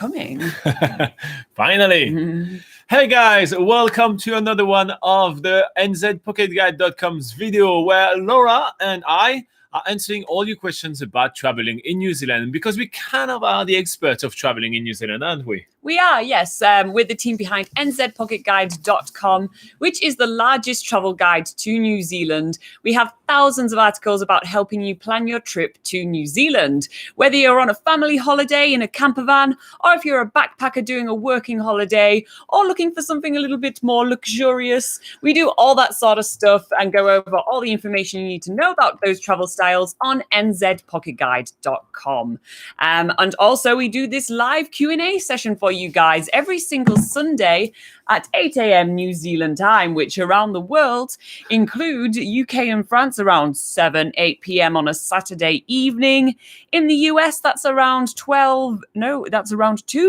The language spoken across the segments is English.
coming. Finally. Hey guys, welcome to another one of the NZPocketGuide.com's video where Laura and I are answering all your questions about traveling in New Zealand, because we kind of are the experts of traveling in New Zealand, aren't we? We are, yes, with the team behind NZPocketGuide.com, which is the largest travel guide to New Zealand. We have thousands of articles about helping you plan your trip to New Zealand. Whether you're on a family holiday in a camper van, or if you're a backpacker doing a working holiday, or looking for something a little bit more luxurious, we do all that sort of stuff and go over all the information you need to know about those travel styles on NZPocketGuide.com. And also we do this live Q&A session for you guys every single Sunday at 8 a.m. New Zealand time, which around the world include UK and France around 8 p.m. on a Saturday evening. In the US, that's around 2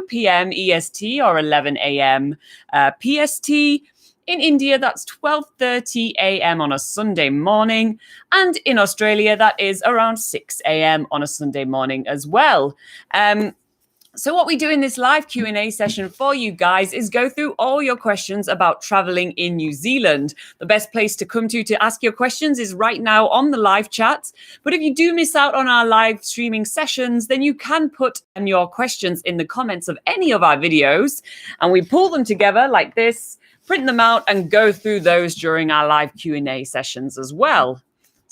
p.m. EST or 11 a.m. PST. In India, that's 12:30 a.m. on a Sunday morning. And in Australia, that is around 6 a.m. on a Sunday morning as well. So what we do in this live Q&A session for you guys is go through all your questions about traveling in New Zealand. The best place to come to ask your questions is right now on the live chat. But if you do miss out on our live streaming sessions, then you can put your questions in the comments of any of our videos, and we pull them together like this, print them out, and go through those during our live Q&A sessions as well.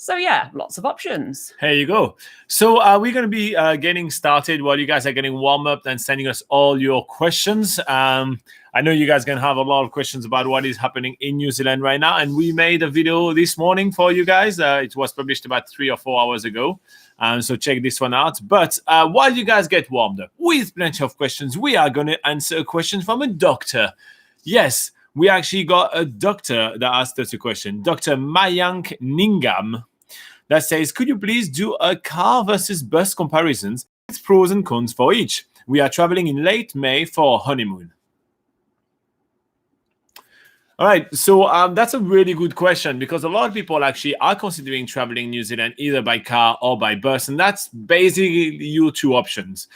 So yeah, lots of options. Here you go. So we're going to be getting started while you guys are getting warm up and sending us all your questions. I know you guys are going to have a lot of questions about what is happening in New Zealand right now. And we made a video this morning for you guys. It was published about 3 or 4 hours ago. So check this one out. But while you guys get warmed up with plenty of questions, we are going to answer a question from a doctor. Yes, we actually got a doctor that asked us a question. Dr. Mayank Ningam. That says, could you please do a car versus bus comparisons with pros and cons for each? We are traveling in late May for honeymoon. All right, so that's a really good question, because a lot of people actually are considering traveling in New Zealand either by car or by bus, and that's basically your two options.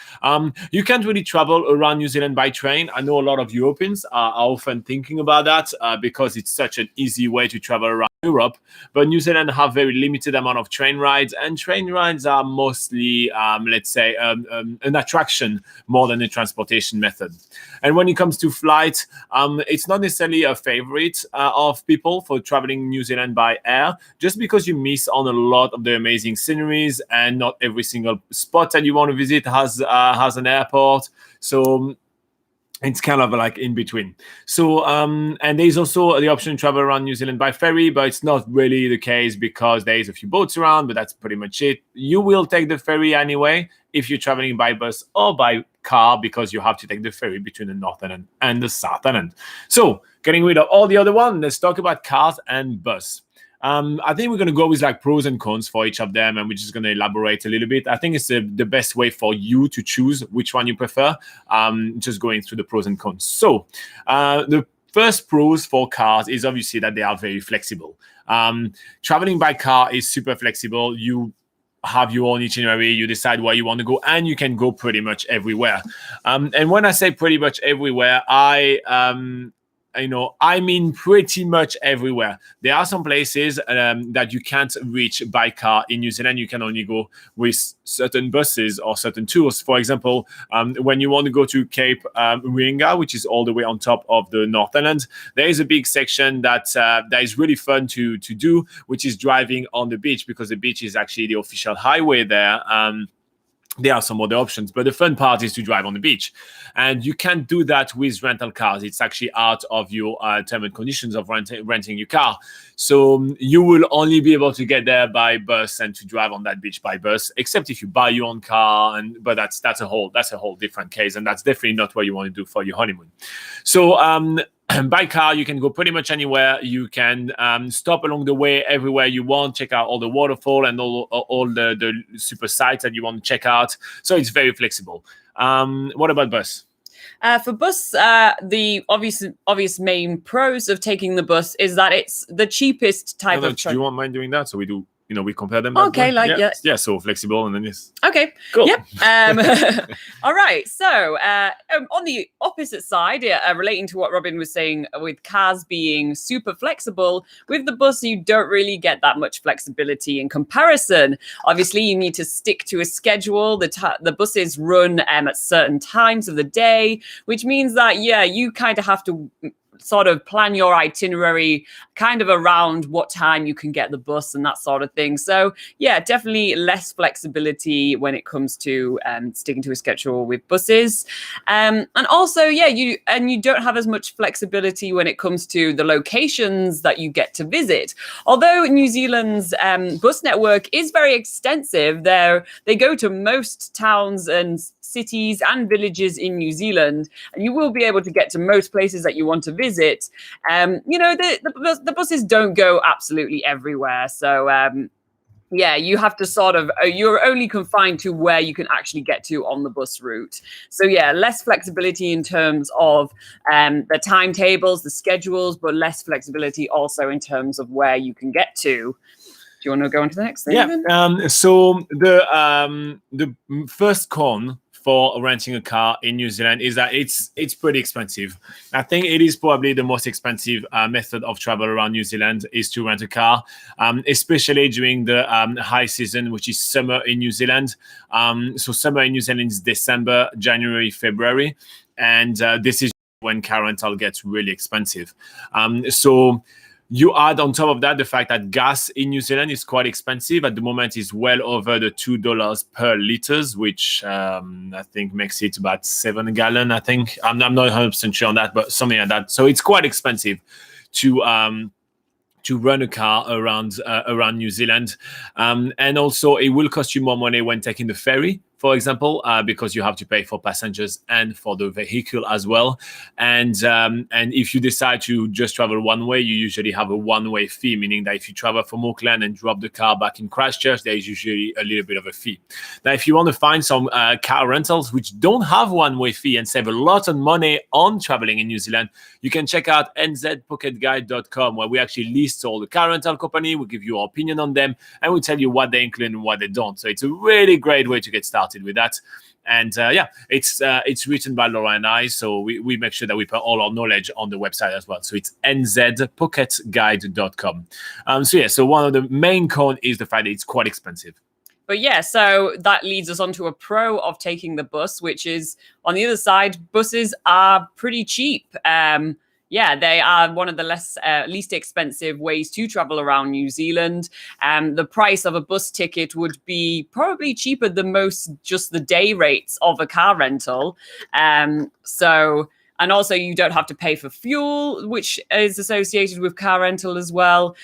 You can't really travel around New Zealand by train. I know a lot of Europeans are often thinking about that because it's such an easy way to travel around Europe, but New Zealand have very limited amount of train rides, and train rides are mostly, let's say, an attraction more than a transportation method. And when it comes to flight, it's not necessarily a favorite of people for traveling New Zealand by air, just because you miss on a lot of the amazing sceneries, and not every single spot that you want to visit has an airport. So it's kind of like in between. So, and there's also the option to travel around New Zealand by ferry, but it's not really the case because there's a few boats around, but that's pretty much it. You will take the ferry anyway if you're traveling by bus or by car, because you have to take the ferry between the northern end and the southern end. So, getting rid of all the other one, let's talk about cars and bus. I think we're going to go with like pros and cons for each of them, and we're just going to elaborate a little bit. I think it's the best way for you to choose which one you prefer, just going through the pros and cons. So the first pros for cars is obviously that they are very flexible. Traveling by car is super flexible. You have your own itinerary, you decide where you want to go, and you can go pretty much everywhere. And when I say pretty much everywhere, I mean pretty much everywhere. There are some places that you can't reach by car in New Zealand. You can only go with certain buses or certain tours. For example, when you want to go to Cape Reinga, which is all the way on top of the Northern End, there is a big section that is really fun to do, which is driving on the beach, because the beach is actually the official highway there. There are some other options, but the fun part is to drive on the beach. And you can't do that with rental cars. It's actually out of your term and conditions of renting your car. So you will only be able to get there by bus and to drive on that beach by bus, except if you buy your own car. But that's a whole different case, and that's definitely not what you want to do for your honeymoon. So by car, you can go pretty much anywhere. You can stop along the way everywhere you want, check out all the waterfall and all the super sites that you want to check out. So it's very flexible. What about bus? For bus, the obvious main pros of taking the bus is that it's the cheapest type of Do you want mind doing that? So we do we compare them. That Okay, way. Yeah, so flexible and then yes. Okay. Cool. Yep. All right. So on the opposite side, relating to what Robin was saying, with cars being super flexible, with the bus you don't really get that much flexibility in comparison. Obviously, you need to stick to a schedule. The buses run at certain times of the day, which means that you kind of have to sort of plan your itinerary kind of around what time you can get the bus and that sort of thing. So definitely less flexibility when it comes to sticking to a schedule with buses. And also, you don't have as much flexibility when it comes to the locations that you get to visit. Although New Zealand's bus network is very extensive, they go to most towns and cities and villages in New Zealand, and you will be able to get to most places that you want to visit. The buses don't go absolutely everywhere, so you have to sort of you're only confined to where you can actually get to on the bus route. So less flexibility in terms of the timetables, the schedules, but less flexibility also in terms of where you can get to. Do you want to go on to the next thing? So the first con for renting a car in New Zealand is that it's pretty expensive. I think it is probably the most expensive method of travel around New Zealand is to rent a car, especially during the high season, which is summer in New Zealand. So summer in New Zealand is December, January, February, and this is when car rental gets really expensive. So you add on top of that the fact that gas in New Zealand is quite expensive. At the moment, it's well over the $2 per liters, which I think makes it about $7 a gallon. I think I'm not 100% sure on that, but something like that. So it's quite expensive to run a car around New Zealand, and also it will cost you more money when taking the ferry, for example, because you have to pay for passengers and for the vehicle as well. And if you decide to just travel one way, you usually have a one-way fee, meaning that if you travel from Auckland and drop the car back in Christchurch, there is usually a little bit of a fee. Now, if you want to find some car rentals which don't have one-way fee and save a lot of money on traveling in New Zealand, you can check out nzpocketguide.com, where we actually list all the car rental company. We give you our opinion on them, and we tell you what they include and what they don't. So it's a really great way to get started with that. And it's written by Laura and I, so we make sure that we put all our knowledge on the website as well. So it's nzpocketguide.com. So one of the main cons is the fact that it's quite expensive. But so that leads us on to a pro of taking the bus, which is on the other side, buses are pretty cheap. They are one of the least expensive ways to travel around New Zealand. The price of a bus ticket would be probably cheaper than just the day rates of a car rental. And also, you don't have to pay for fuel, which is associated with car rental as well.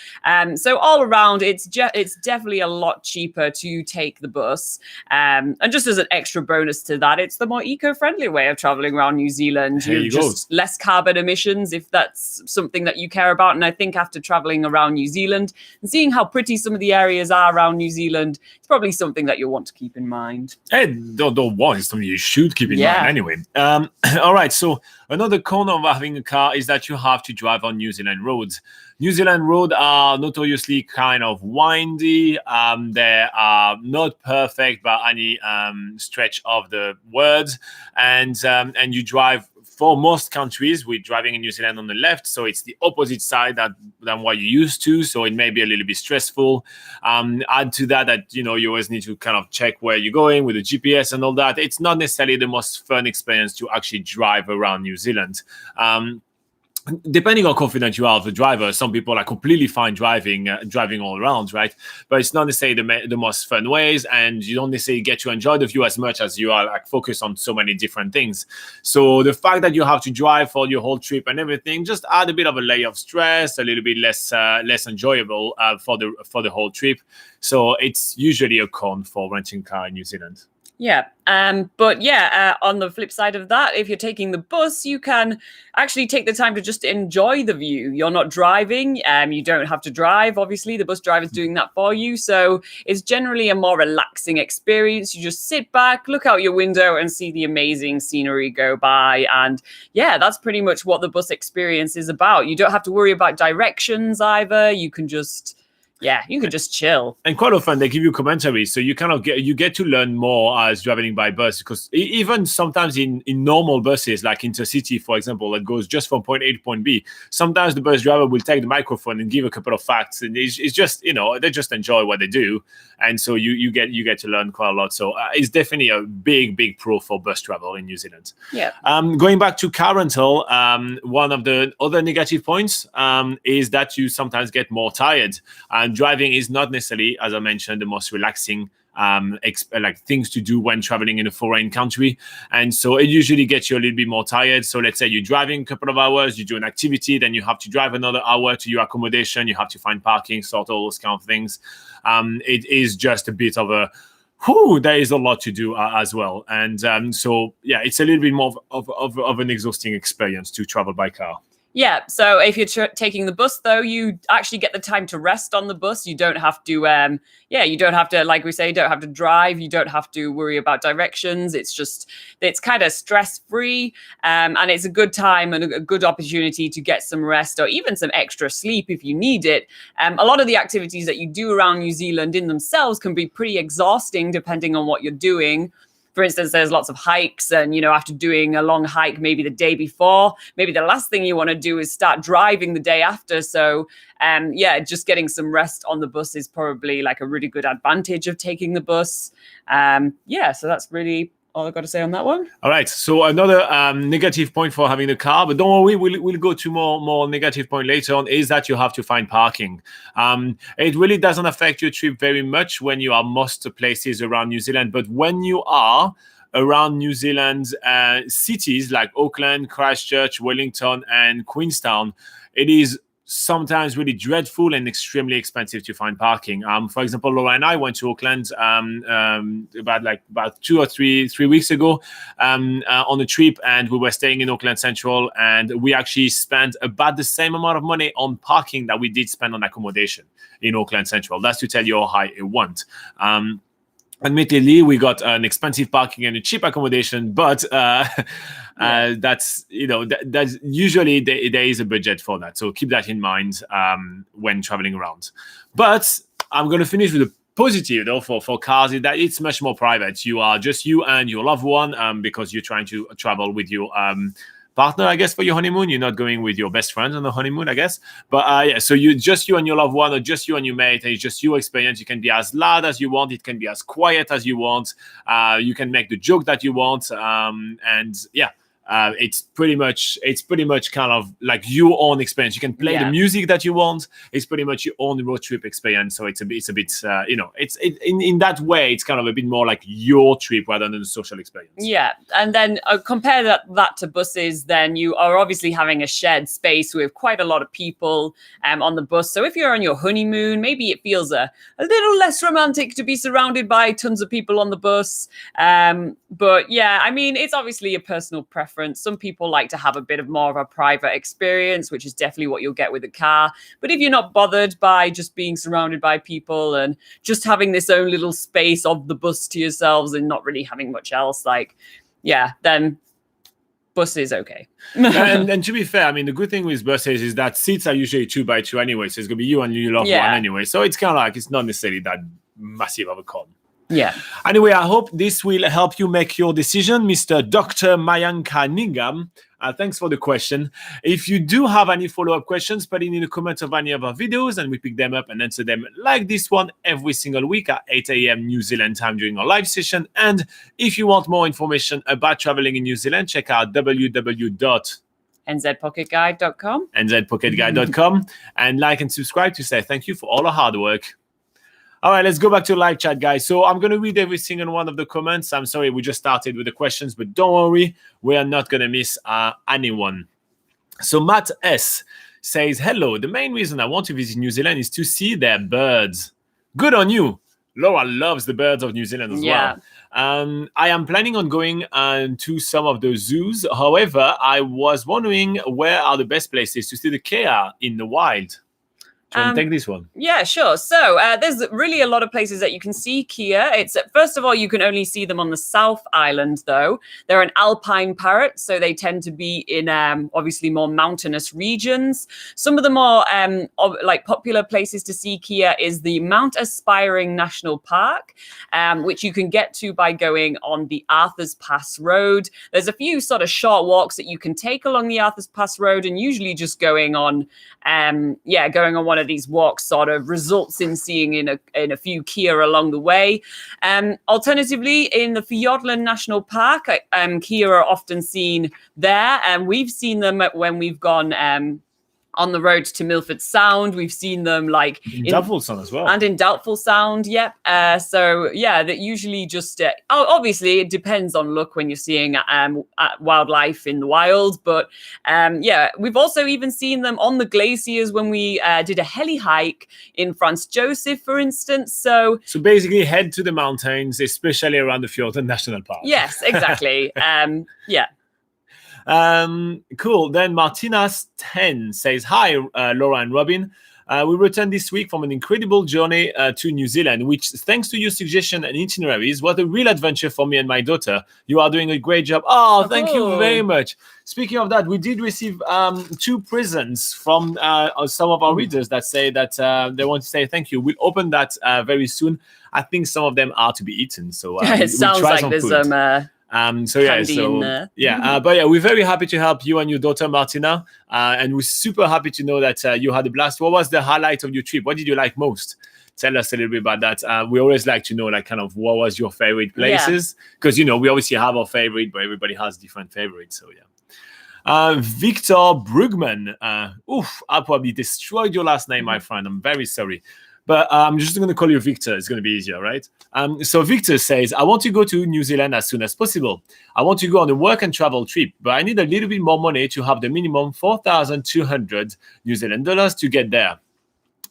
So all around, it's definitely a lot cheaper to take the bus. And just as an extra bonus to that, it's the more eco-friendly way of traveling around New Zealand. Just less carbon emissions, if that's something that you care about. And I think after traveling around New Zealand and seeing how pretty some of the areas are around New Zealand, it's probably something that you'll want to keep in mind. Hey, don't want. It's something you should keep in mind anyway. All right, so another con of having a car is that you have to drive on New Zealand roads. New Zealand roads are notoriously kind of windy. They are not perfect by any stretch of the words. And you drive, for most countries, we're driving in New Zealand on the left, so it's the opposite side than what you're used to, so it may be a little bit stressful. Add to that you always need to kind of check where you're going with the GPS and all that. It's not necessarily the most fun experience to actually drive around New Zealand. Depending on how confident you are of the driver, some people are completely fine driving all around, right? But it's not necessarily the most fun ways, and you don't necessarily get to enjoy the view as much as you are focused on so many different things. So the fact that you have to drive for your whole trip and everything just add a bit of a layer of stress, a little bit less enjoyable for the whole trip. So it's usually a con for renting a car in New Zealand. On the flip side of that, if you're taking the bus, you can actually take the time to just enjoy the view. You're not driving, you don't have to drive. Obviously, the bus driver's doing that for you. So it's generally a more relaxing experience. You just sit back, look out your window and see the amazing scenery go by. And that's pretty much what the bus experience is about. You don't have to worry about directions either. You can just Yeah, you could just chill. And quite often they give you commentaries, so you kind of get to learn more as traveling by bus, because even sometimes in normal buses like intercity, for example, that goes just from point A to point B, sometimes the bus driver will take the microphone and give a couple of facts, and it's just, they just enjoy what they do, and so you get to learn quite a lot. So it's definitely a big pro for bus travel in New Zealand. Yeah. Going back to car rental, one of the other negative points is that you sometimes get more tired, and driving is not necessarily, as I mentioned, the most relaxing things to do when traveling in a foreign country, and so it usually gets you a little bit more tired. So let's say you're driving a couple of hours, you do an activity, then you have to drive another hour to your accommodation, you have to find parking, sort all those kind of things. It is just a bit of a there is a lot to do as well, and so yeah, it's a little bit more of an exhausting experience to travel by car. Yeah, so if you're taking the bus, though, you actually get the time to rest on the bus. You don't have to, you don't have to, like we say, don't have to drive. You don't have to worry about directions. It's kind of stress-free, and it's a good time and a good opportunity to get some rest or even some extra sleep if you need it. A lot of the activities that you do around New Zealand in themselves can be pretty exhausting depending on what you're doing. For instance, there's lots of hikes, and, after doing a long hike, maybe the day before, maybe the last thing you want to do is start driving the day after. So, just getting some rest on the bus is probably like a really good advantage of taking the bus. So that's really all I've got to say on that one. All right. So another negative point for having a car, but don't worry, we'll go to more negative point later on, is that you have to find parking. It really doesn't affect your trip very much when you are most places around New Zealand, but when you are around New Zealand's cities like Auckland, Christchurch, Wellington, and Queenstown, it is sometimes really dreadful and extremely expensive to find parking. For example, Laura and I went to Auckland about 2 or 3 weeks ago on a trip, and we were staying in Auckland Central, and we actually spent about the same amount of money on parking that we did spend on accommodation in Auckland Central. That's to tell you how high it went. Admittedly, we got an expensive parking and a cheap accommodation, but that's that's usually there is a budget for that. So keep that in mind when traveling around. But I'm going to finish with a positive though for cars, is that it's much more private. You are just you and your loved one, because you're trying to travel with your partner, I guess, for your honeymoon. You're not going with your best friends on the honeymoon, I guess. But so you and your loved one, or just you and your mate, and it's just your experience. You can be as loud as you want. It can be as quiet as you want. You can make the joke that you want. It's pretty much kind of like your own experience. You can play the music that you want. It's pretty much your own road trip experience. So it's a bit in that way, it's kind of a bit more like your trip rather than a social experience. Yeah, and then compare that to buses. Then you are obviously having a shared space with quite a lot of people on the bus. So if you're on your honeymoon, maybe it feels a little less romantic to be surrounded by tons of people on the bus. But yeah, I mean, it's obviously a personal preference. Some people like to have a bit of more of a private experience, which is definitely what you'll get with a car. But if you're not bothered by just being surrounded by people and just having this own little space of the bus to yourselves and not really having much else, then bus is okay. and to be fair, I mean, the good thing with buses is that seats are usually 2 by 2 anyway. So it's going to be you and your loved one anyway. So it's kind of like, it's not necessarily that massive of a con. Yeah. Anyway, I hope this will help you make your decision, Mr. Dr. Mayanka Nigam. Thanks for the question. If you do have any follow-up questions, put it in the comments of any of our videos, and we pick them up and answer them like this one every single week at 8 a.m. New Zealand time during our live session. And if you want more information about traveling in New Zealand, check out nzpocketguide.com. nzpocketguide.com, and like and subscribe to say thank you for all the hard work. All right, let's go back to live chat, guys. So I'm going to read every single one of the comments. I'm sorry, we just started with the questions, but don't worry, we are not going to miss anyone. So Matt S. says, hello, the main reason I want to visit New Zealand is to see their birds. Good on you. Laura loves the birds of New Zealand as well. I am planning on going to some of the zoos. However, I was wondering, where are the best places to see the kea in the wild? Do you want to take this one? Yeah, sure. So there's really a lot of places that you can see Kia. It's first of all, you can only see them on the South Island, though. They're an alpine parrot, so they tend to be in obviously more mountainous regions. Some of the more like popular places to see Kia is the Mount Aspiring National Park, which you can get to by going on the Arthur's Pass Road. There's a few sort of short walks that you can take along the Arthur's Pass Road, and usually just going on one of these walks sort of results in seeing in a few Kia along the way. Alternatively, in the Fiordland National Park, Kia are often seen there, and we've seen them when we've gone on the road to Milford Sound. We've seen them like in Doubtful Sound as well. And in Doubtful Sound, yep. So yeah, that usually just obviously it depends on luck when you're seeing wildlife in the wild, but we've also even seen them on the glaciers when we did a heli hike in Franz Josef, for instance. So basically head to the mountains, especially around the Fiordland National Park. Yes, exactly. Yeah. Cool. Then Martinez 10 says, hi, Laura and Robin. We returned this week from an incredible journey to New Zealand, which, thanks to your suggestion and itineraries, was a real adventure for me and my daughter. You are doing a great job. Oh, thank you very much. Speaking of that, we did receive 2 presents from some of our readers that say that they want to say thank you. We'll open that very soon. I think some of them are to be eaten. So it sounds like there's some... but we're very happy to help you and your daughter Martina, and we're super happy to know that you had a blast. What was the highlight of your trip? What did you like most? Tell us a little bit about that. We always like to know, like, kind of what was your favorite places, because we obviously have our favorite, but everybody has different favorites. So Victor Brugman, I probably destroyed your last name, my friend. I'm very sorry. But I'm just going to call you Victor. It's going to be easier, right? So Victor says, I want to go to New Zealand as soon as possible. I want to go on a work and travel trip, but I need a little bit more money to have the minimum 4,200 New Zealand dollars to get there.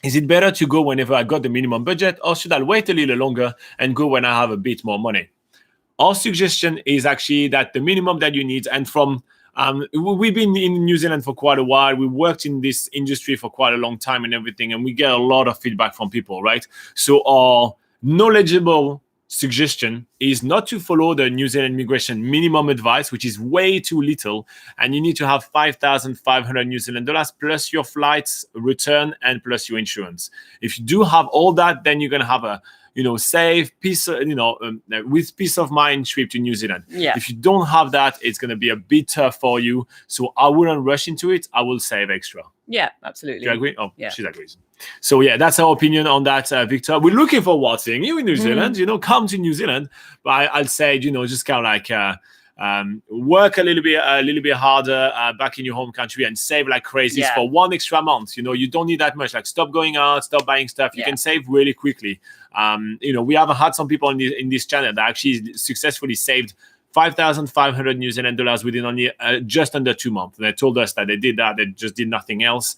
Is it better to go whenever I got the minimum budget, or should I wait a little longer and go when I have a bit more money? Our suggestion is actually that the minimum that you need, and from we've been in New Zealand for quite a while. We worked in this industry for quite a long time and everything, and we get a lot of feedback from people, right? So our knowledgeable suggestion is not to follow the New Zealand immigration minimum advice, which is way too little, and you need to have 5,500 New Zealand dollars plus your flights return and plus your insurance. If you do have all that, then you're going to have a safe peace, with peace of mind trip to New Zealand. Yeah. If you don't have that, it's going to be a bit tough for you. So I wouldn't rush into it. I will save extra. Yeah, absolutely. Do you agree? Oh, yeah. She agrees. So yeah, that's our opinion on that, Victor. We're looking forward to seeing you in New Zealand. Come to New Zealand. But I'll say, just kind of like work a little bit harder back in your home country and save like crazy for 1 extra month. You don't need that much. Like, stop going out, stop buying stuff. You can save really quickly. We have had some people in this channel that actually successfully saved 5,500 New Zealand dollars within only just under 2 months. They told us that they did that. They just did nothing else.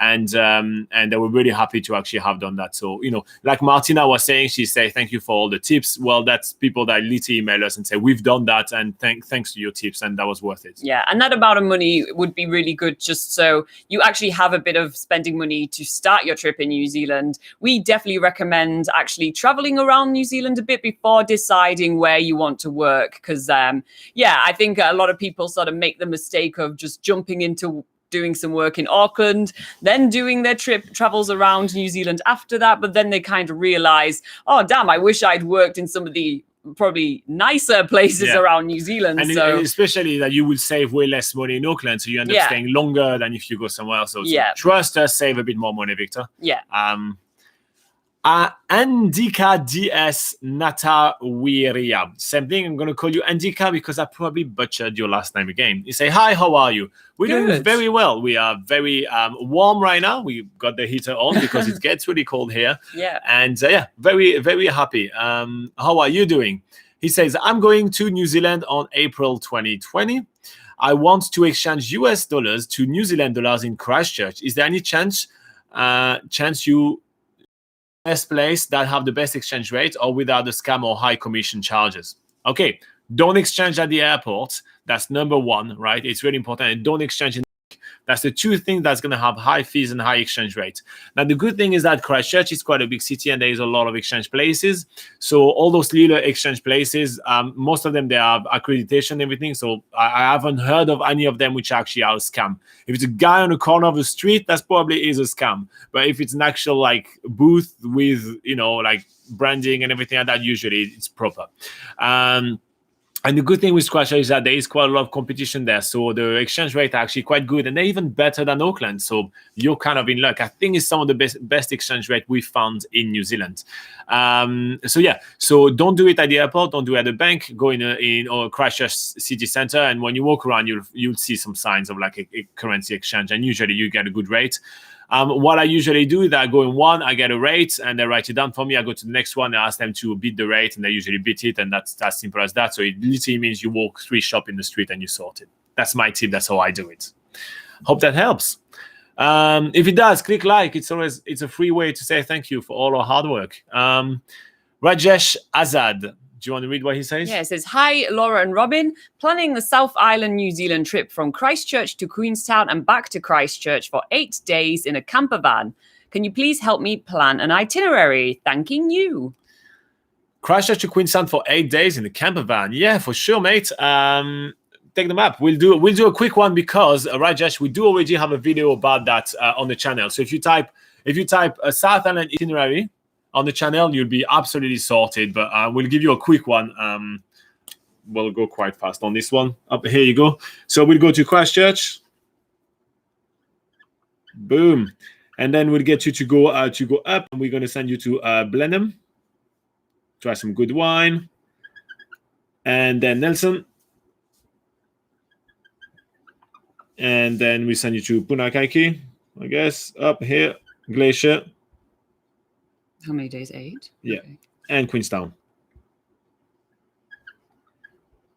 And they were really happy to actually have done that. So, like Martina was saying, she said, thank you for all the tips. Well, that's people that literally email us and say, we've done that, and thanks to your tips, and that was worth it. Yeah, and that amount of money would be really good, just so you actually have a bit of spending money to start your trip in New Zealand. We definitely recommend actually traveling around New Zealand a bit before deciding where you want to work, because I think a lot of people sort of make the mistake of just jumping into doing some work in Auckland, then doing their travels around New Zealand after that. But then they kind of realize, oh, damn, I wish I'd worked in some of the probably nicer places around New Zealand. And especially that you will save way less money in Auckland. So you end up staying longer than if you go somewhere else. So trust us, save a bit more money, Victor. Yeah. Andika DS Natawiria. Same thing. I'm going to call you Andika because I probably butchered your last name again. You say, hi, how are you? We're doing very well. We are very warm right now. We got the heater on because it gets really cold here. Yeah. And very, very happy. How are you doing? He says, I'm going to New Zealand on April 2020. I want to exchange US dollars to New Zealand dollars in Christchurch. Is there any chance you best place that have the best exchange rate or without the scam or high commission charges? Okay, don't exchange at the airport. That's number one, right? It's really important. And don't exchange in That's the two things that's going to have high fees and high exchange rate. Now, the good thing is that Christchurch is quite a big city and there is a lot of exchange places. So all those little exchange places, most of them, they have accreditation and everything. So I haven't heard of any of them which actually are a scam. If it's a guy on the corner of the street, that's probably is a scam. But if it's an actual like booth with, like branding and everything like that, usually it's proper. And the good thing with Christchurch is that there is quite a lot of competition there. So the exchange rate are actually quite good and they're even better than Auckland. So you're kind of in luck. I think it's some of the best exchange rate we found in New Zealand. So don't do it at the airport. Don't do it at the bank. Go in or Christchurch city center. And when you walk around, you'll see some signs of like a currency exchange. And usually you get a good rate. What I usually do is I go in one, I get a rate, and they write it down for me. I go to the next one, I ask them to beat the rate, and they usually beat it, and that's as simple as that. So it literally means you walk 3 shops in the street and you sort it. That's my tip. That's how I do it. Hope that helps. If it does, click like. It's a free way to say thank you for all our hard work. Rajesh Azad. Do you want to read what he says? Yeah, it says, "Hi, Laura and Robin. Planning the South Island, New Zealand trip from Christchurch to Queenstown and back to Christchurch for 8 days in a camper van. Can you please help me plan an itinerary? Thanking you." Christchurch to Queenstown for 8 days in a camper van. Yeah, for sure, mate. Take the map. We'll do a quick one because Rajesh, we do already have a video about that on the channel. So if you type a South Island itinerary on the channel, you'll be absolutely sorted. But we'll give you a quick one. We'll go quite fast on this one. Up here you go. So we'll go to Christchurch. Boom, and then we'll get you to go up, and we're going to send you to Blenheim. Try some good wine, and then Nelson, and then we send you to Punakaiki. I guess up here, Glacier. How many days? 8? Yeah. Okay. And Queenstown.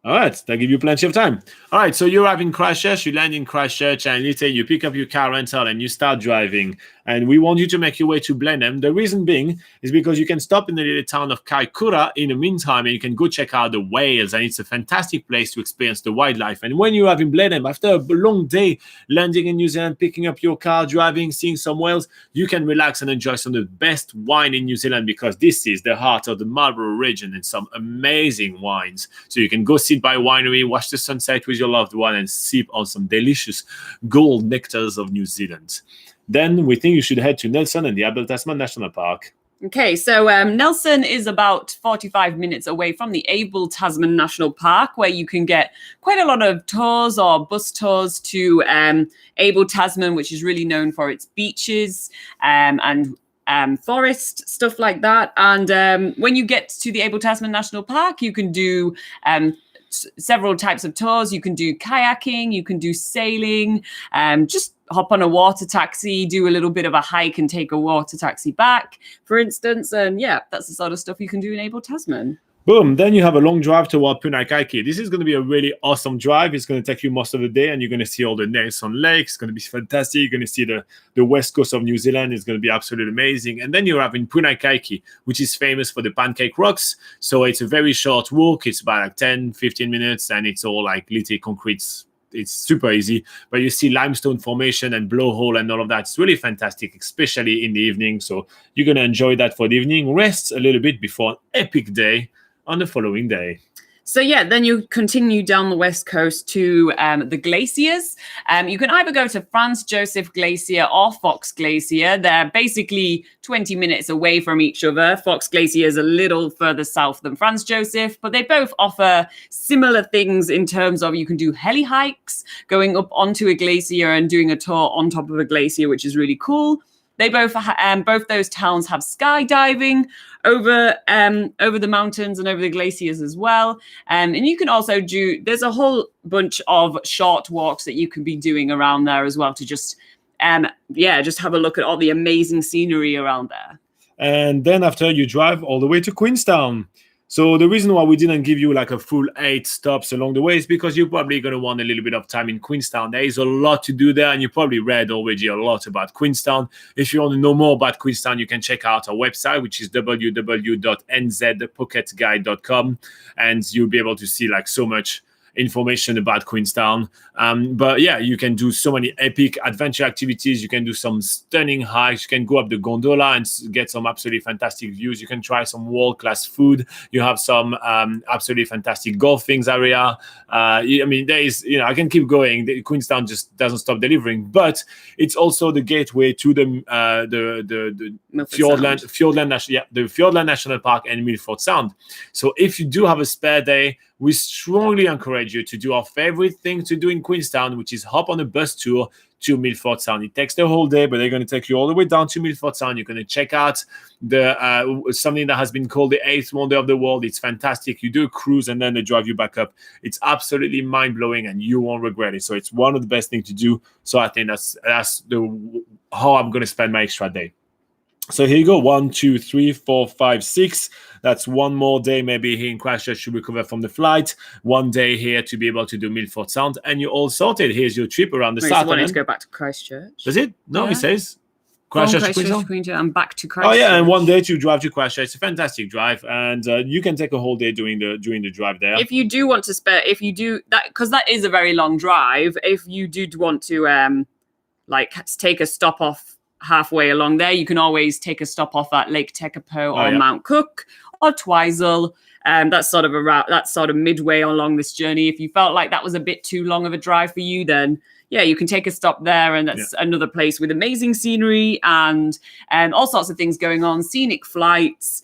All right, that gives you plenty of time. All right, so you arrive in Christchurch, you land in Christchurch, and literally you pick up your car rental and you start driving. And we want you to make your way to Blenheim. The reason being is because you can stop in the little town of Kaikoura in the meantime, and you can go check out the whales. And it's a fantastic place to experience the wildlife. And when you arrive in Blenheim, after a long day landing in New Zealand, picking up your car, driving, seeing some whales, you can relax and enjoy some of the best wine in New Zealand, because this is the heart of the Marlborough region and some amazing wines. So you can go sit by a winery, watch the sunset with your loved one, and sip on some delicious gold nectars of New Zealand. Then we think you should head to Nelson and the Abel Tasman National Park. Okay, so Nelson is about 45 minutes away from the Abel Tasman National Park, where you can get quite a lot of tours or bus tours to Abel Tasman, which is really known for its beaches and forest, stuff like that. And when you get to the Abel Tasman National Park, you can do several types of tours. You can do kayaking, you can do sailing, just hop on a water taxi, do a little bit of a hike and take a water taxi back, for instance. And yeah, that's the sort of stuff you can do in Abel Tasman. Boom. Then you have a long drive toward Punakaiki. This is going to be a really awesome drive. It's going to take you most of the day, and you're going to see all the Nelson Lakes. It's going to be fantastic. You're going to see the west coast of New Zealand. It's going to be absolutely amazing. And then you're having Punakaiki, which is famous for the pancake rocks. So it's a very short walk. It's about like 10, 15 minutes, and it's all like little concrete. It's super easy, but you see limestone formation and blowhole and all of that. It's really fantastic, especially in the evening. So you're going to enjoy that for the evening. Rest a little bit before an epic day on the following day. So yeah, then you continue down the west coast to the glaciers. You can either go to Franz Josef Glacier or Fox Glacier. They're basically 20 minutes away from each other. Fox Glacier is a little further south than Franz Josef, but they both offer similar things in terms of you can do heli hikes, going up onto a glacier and doing a tour on top of a glacier, which is really cool. They both those towns have skydiving over the mountains and over the glaciers as well. And you can also there's a whole bunch of short walks that you can be doing around there as well to just have a look at all the amazing scenery around there. And then after you drive all the way to Queenstown. So the reason why we didn't give you like a full 8 stops along the way is because you're probably going to want a little bit of time in Queenstown. There is a lot to do there, and you probably read already a lot about Queenstown. If you want to know more about Queenstown, you can check out our website, which is www.nzpocketguide.com, and you'll be able to see like so much information about Queenstown. But yeah, you can do so many epic adventure activities. You can do some stunning hikes. You can go up the gondola and get some absolutely fantastic views. You can try some world-class food. You have some absolutely fantastic golfing area. I mean, there is, I can keep going. Queenstown just doesn't stop delivering, but it's also the gateway to the Fiordland National Park and Milford Sound. So if you do have a spare day, we strongly encourage you to do our favorite thing to do in Queenstown, which is hop on a bus tour to Milford Sound. It takes the whole day, but they're going to take you all the way down to Milford Sound. You're going to check out the something that has been called the eighth wonder of the world. It's fantastic. You do a cruise and then they drive you back up. It's absolutely mind-blowing and you won't regret it. So it's one of the best things to do. So I think that's how I'm going to spend my extra day. So here you go. 1, 2, 3, 4, 5, 6. That's one more day maybe here in Christchurch to recover from the flight. One day here to be able to do Milford Sound. And you're all sorted. Here's your trip around the south. So wanting to go back to Christchurch. Does it? No, Yeah. It says Christchurch to Queenstown and back to Christchurch. Oh yeah, and one day to drive to Christchurch. It's a fantastic drive, and you can take a whole day doing the drive there. If you do want to because that is a very long drive. If you do want to take a stop off halfway along there, you can always take a stop off at Lake Tekapo or Mount Cook or Twizel. That's sort of a route. That's sort of midway along this journey. If you felt like that was a bit too long of a drive for you, then yeah, you can take a stop there, and that's another place with amazing scenery and all sorts of things going on. Scenic flights,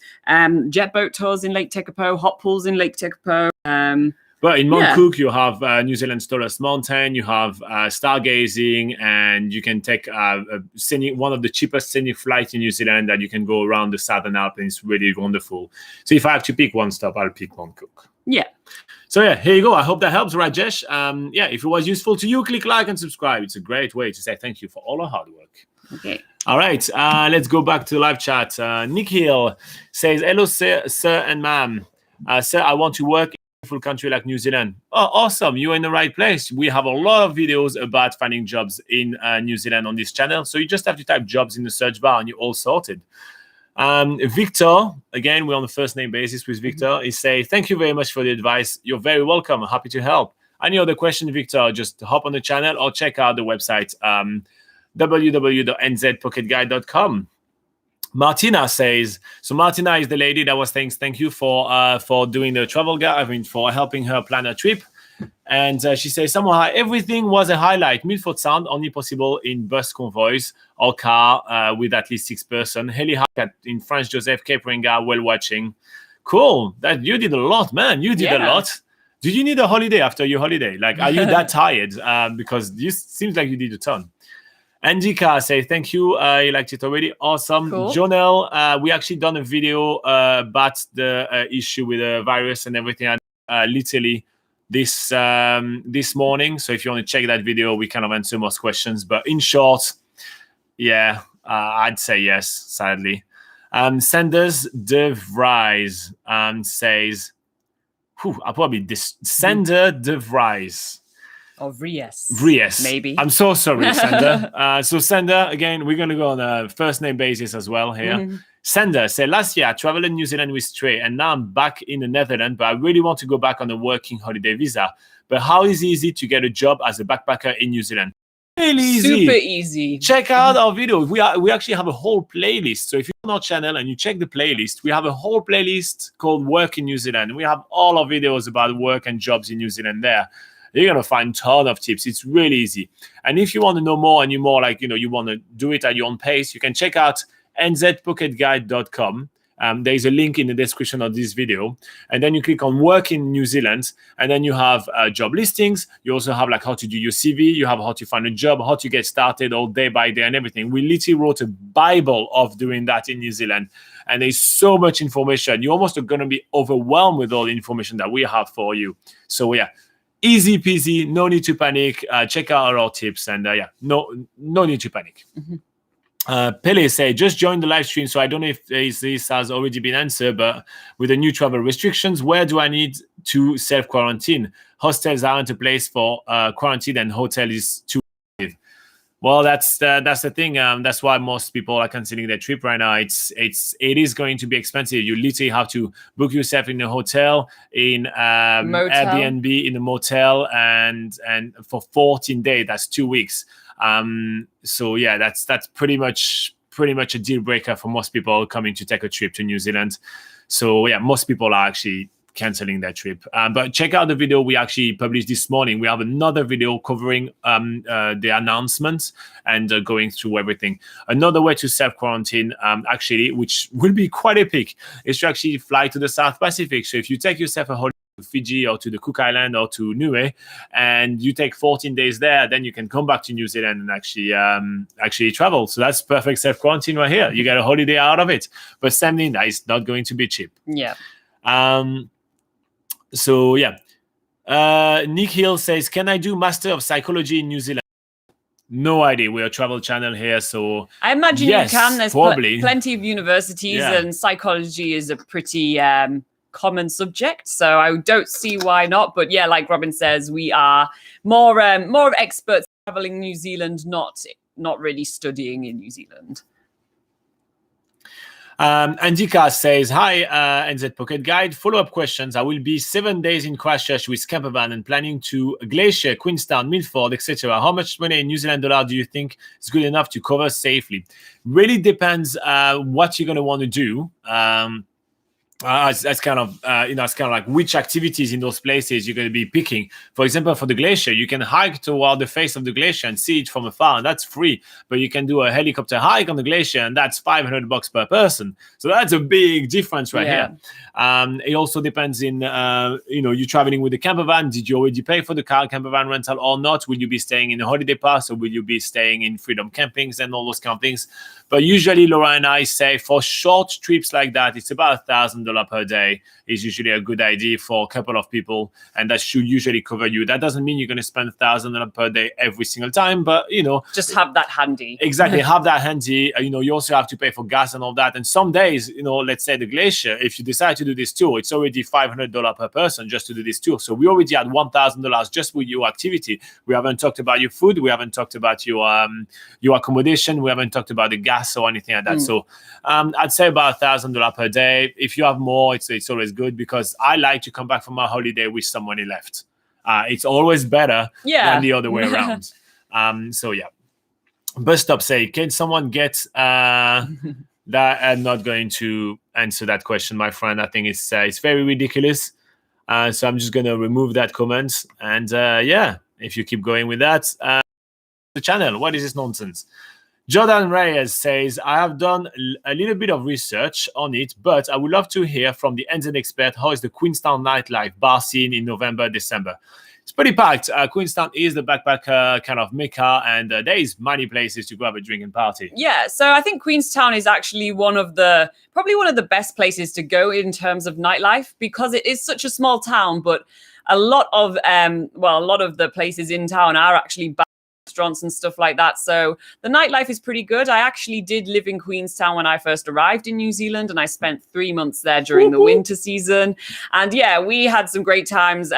jet boat tours in Lake Tekapo, hot pools in Lake Tekapo. But in Mount Cook, you have New Zealand's tallest mountain, you have stargazing, and you can take one of the cheapest scenic flights in New Zealand that you can go around the Southern Alps, and it's really wonderful. So if I have to pick one stop, I'll pick Mount Cook. Yeah. So yeah, here you go. I hope that helps, Rajesh. If it was useful to you, click like and subscribe. It's a great way to say thank you for all our hard work. Okay. All right, let's go back to live chat. Nick Hill says, hello, sir and ma'am. Sir, I want to work full country like New Zealand. Oh, awesome. You're in the right place. We have a lot of videos about finding jobs in New Zealand on this channel. So you just have to type jobs in the search bar and you're all sorted. Victor, again, we're on a first name basis with Victor. He says, thank you very much for the advice. You're very welcome. I'm happy to help. Any other question, Victor, just hop on the channel or check out the website, www.nzpocketguide.com. Martina says, so Martina is the lady that was saying thank you for doing the travel guide, for helping her plan a trip. And she says, somehow everything was a highlight. Milford Sound only possible in bus convoys or car with at least 6 persons. Heli Hack in Franz Joseph, Cape Reinga, well watching. Cool. That you did a lot, man. You did a lot. Did you need a holiday after your holiday? Like, are you that tired? Because you seems like you did a ton. Andika says, thank you. You liked it already. Awesome. Cool. Jonelle, we actually done a video about the issue with the virus and everything literally this morning. So if you want to check that video, we kind of answer most questions. But in short, I'd say yes, sadly. Sanders De Vries says, I'll probably this. Sander De Vries. Or Vries, maybe. I'm so sorry, Sander. So Sander, again, we're going to go on a first name basis as well here. Mm-hmm. Sander said, last year I traveled in New Zealand with Trey, and now I'm back in the Netherlands, but I really want to go back on a working holiday visa. But how is it easy to get a job as a backpacker in New Zealand? Really easy. Super easy. Check out our videos. We actually have a whole playlist. So if you're on our channel and you check the playlist, we have a whole playlist called Work in New Zealand. We have all our videos about work and jobs in New Zealand there. You're going to find a ton of tips. It's really easy. And if you want to know more and you're more like, you want to do it at your own pace, you can check out nzpocketguide.com. There is a link in the description of this video. And then you click on work in New Zealand. And then you have job listings. You also have like how to do your CV. You have how to find a job, how to get started all day by day and everything. We literally wrote a Bible of doing that in New Zealand. And there's so much information. You're almost going to be overwhelmed with all the information that we have for you. So yeah. Easy peasy, no need to panic. Check out our tips, and no need to panic. Mm-hmm. Pele say, just joined the live stream, so I don't know if this has already been answered, but with the new travel restrictions, where do I need to self-quarantine? Hostels aren't a place for quarantine, and hotel is too expensive. Well, that's the thing. That's why most people are canceling their trip right now. It is going to be expensive. You literally have to book yourself in a hotel, in Motel. Airbnb, in a motel, and for 14 days. That's 2 weeks. So yeah, that's pretty much a deal breaker for most people coming to take a trip to New Zealand. So yeah, most people are actually canceling their trip. But check out the video we actually published this morning. We have another video covering the announcements and going through everything. Another way to self-quarantine, actually, which will be quite epic, is to actually fly to the South Pacific. So if you take yourself a holiday to Fiji or to the Cook Island or to Niue, and you take 14 days there, then you can come back to New Zealand and actually travel. So that's perfect self-quarantine right here. You get a holiday out of it. But same thing, that is not going to be cheap. Yeah. So yeah, Nick Hill says, "Can I do Master of Psychology in New Zealand?" No idea. We're a travel channel here, so I imagine yes, you can. There's probably plenty of universities, and psychology is a pretty common subject, so I don't see why not. But yeah, like Robin says, we are more of experts traveling New Zealand, not really studying in New Zealand. Andika says, "Hi, NZ Pocket Guide. Follow-up questions. I will be 7 days in Christchurch with campervan and planning to Glacier, Queenstown, Milford, etc. How much money in New Zealand dollar do you think is good enough to cover safely?" Really depends what you're going to want to do. That's kind of it's kind of like which activities in those places you're going to be picking. For example, for the glacier, you can hike toward the face of the glacier and see it from afar, and that's free. But you can do a helicopter hike on the glacier, and that's $500 per person. So that's a big difference right here. It also depends in you're traveling with the camper van. Did you already pay for the camper van rental or not? Will you be staying in a holiday pass, or will you be staying in Freedom Campings and all those kind of things? But usually, Laura and I say for short trips like that, it's about $1,000 per day is usually a good idea for a couple of people, and that should usually cover you. That doesn't mean you're going to spend $1,000 per day every single time, but just have that handy. Exactly, have that handy. You also have to pay for gas and all that. And some days, let's say the glacier, if you decide to do this tour, it's already $500 per person just to do this tour. So we already had $1,000 just with your activity. We haven't talked about your food. We haven't talked about your accommodation. We haven't talked about the gas or anything like that. So I'd say about $1,000 per day. If you have more, it's always good, because I like to come back from my holiday with some money left. It's always better than the other way around. So yeah. Bus stop say, can someone get that? I'm not going to answer that question, my friend. I think it's very ridiculous. So I'm just going to remove that comment. And if you keep going with that, the channel, what is this nonsense? Jordan Reyes says, I have done a little bit of research on it, but I would love to hear from the NZ expert how is the Queenstown nightlife bar scene in November, December. It's pretty packed. Queenstown is the backpacker kind of mecca, and there is many places to go have a drink and party. Yeah, so I think Queenstown is actually probably one of the best places to go in terms of nightlife, because it is such a small town, but a lot of the places in town are actually restaurants and stuff like that. So the nightlife is pretty good. I actually did live in Queenstown when I first arrived in New Zealand, and I spent 3 months there during the winter season. And yeah, we had some great times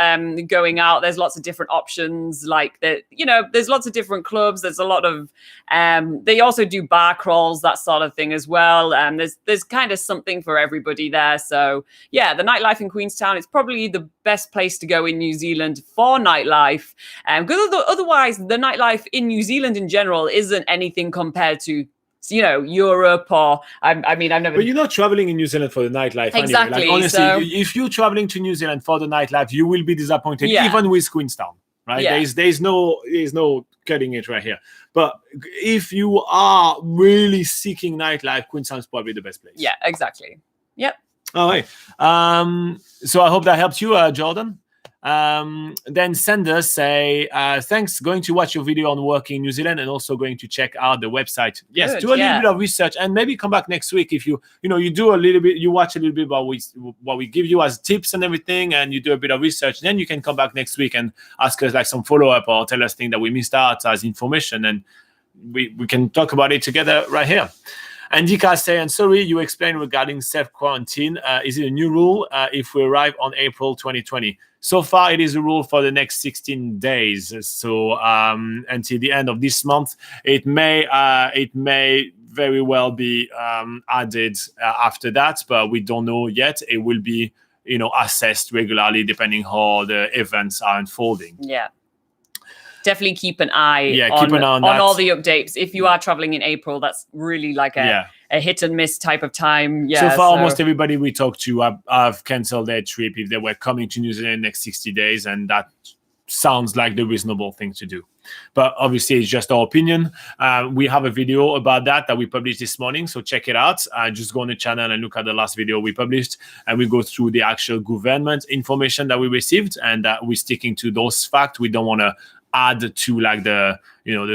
going out. There's lots of different options, like there's lots of different clubs. There's a lot of they also do bar crawls, that sort of thing as well. And there's kind of something for everybody there. So yeah, the nightlife in Queenstown is probably the best place to go in New Zealand for nightlife. Because otherwise, the nightlife in New Zealand in general isn't anything compared to Europe, or I mean, I've never. But you're not traveling in New Zealand for the nightlife. Exactly. Anyway. Honestly, if you're traveling to New Zealand for the nightlife, you will be disappointed, even with Queenstown, right? Yeah. There's no cutting it right here. But if you are really seeking nightlife, Queenstown is probably the best place. Yeah, exactly. Yep. All right. So I hope that helped you, Jordan. Then Sanders say, thanks, going to watch your video on working in New Zealand and also going to check out the website. Yes, do a little bit of research and maybe come back next week if you do a little bit, you watch a little bit about what we give you as tips and everything, and you do a bit of research. Then you can come back next week and ask us like some follow-up or tell us things that we missed out as information, and we can talk about it together right here. And Dika say, and sorry, you explained regarding self-quarantine. Is it a new rule if we arrive on April 2020? So far, it is a rule for the next 16 days. So until the end of this month, it may very well be added after that, but we don't know yet. It will be, assessed regularly depending how the events are unfolding. Yeah. Definitely keep an eye keep an eye on that. all the updates. If you are traveling in April, that's really like a hit and miss type of time. Yeah. So far, almost everybody we talked to have canceled their trip if they were coming to New Zealand next 60 days, and that sounds like the reasonable thing to do. But obviously, it's just our opinion. We have a video about that we published this morning, so check it out. Just go on the channel and look at the last video we published, and we go through the actual government information that we received, and we're sticking to those facts. We don't want to add to like the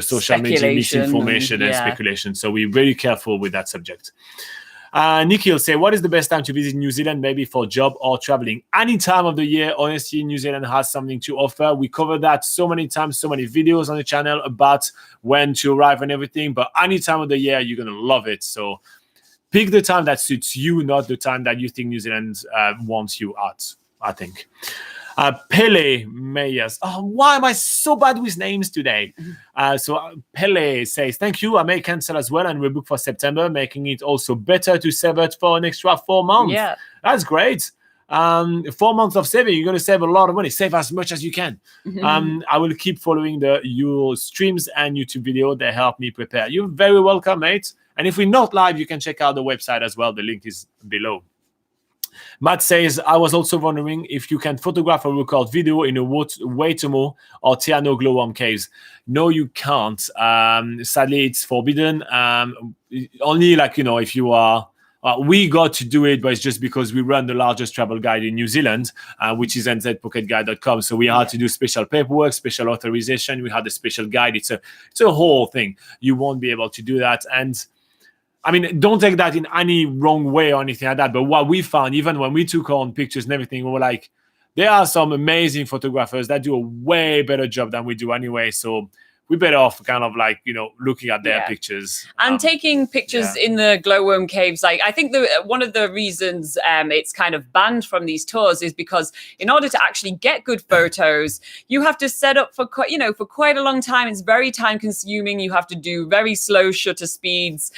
social media misinformation and speculation. So we're very careful with that subject. Nikhil say, what is the best time to visit New Zealand, maybe for job or traveling? Any time of the year. Honestly, New Zealand has something to offer. We cover that so many times, so many videos on the channel about when to arrive and everything. But any time of the year, you're going to love it. So pick the time that suits you, not the time that you think New Zealand wants you at, I think. Pele Mayers. Oh, why am I so bad with names today? So Pele says, thank you. I may cancel as well and rebook for September, making it also better to save it for an extra 4 months. Yeah. That's great. 4 months of saving, you're going to save a lot of money. Save as much as you can. I will keep following your streams and YouTube video. They help me prepare. You're very welcome, mate. And if we're not live, you can check out the website as well. The link is below. Matt says, I was also wondering if you can photograph or record video in a Waitomo or Tiano glowworm caves. No, you can't. Sadly, it's forbidden. Only if you are... we got to do it, but it's just because we run the largest travel guide in New Zealand, which is nzpocketguide.com. So we had to do special paperwork, special authorization. We had a special guide. It's a whole thing. You won't be able to do that. And I mean, don't take that in any wrong way or anything like that. But what we found, even when we took on pictures and everything, we were like, there are some amazing photographers that do a way better job than we do anyway. So we're better off kind of looking at their pictures. And taking pictures in the glowworm caves. I think one of the reasons it's kind of banned from these tours is because in order to actually get good photos, you have to set up for quite a long time. It's very time consuming. You have to do very slow shutter speeds,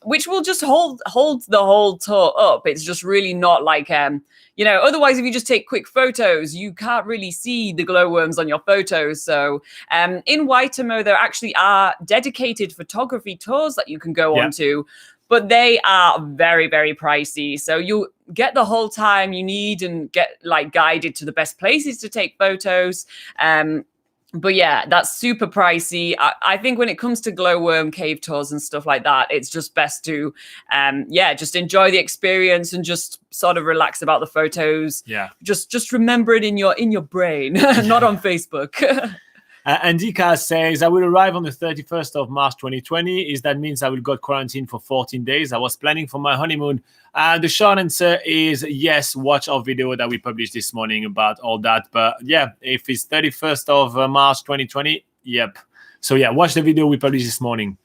which will just hold the whole tour up. It's just really not like... otherwise, if you just take quick photos, you can't really see the glowworms on your photos. So in Waitomo, there actually are dedicated photography tours that you can go on to, but they are very, very pricey. So you'll get the whole time you need and get guided to the best places to take photos. But yeah, that's super pricey. I think when it comes to glowworm cave tours and stuff like that, it's just best to, just enjoy the experience and just sort of relax about the photos. Yeah. Just remember it in your brain, not on Facebook. Andika says, I will arrive on the 31st of March 2020. That means I will go quarantine for 14 days. I was planning for my honeymoon. The short answer is yes, watch our video that we published this morning about all that. But yeah, if it's 31st of March 2020, yep. So yeah, watch the video we published this morning.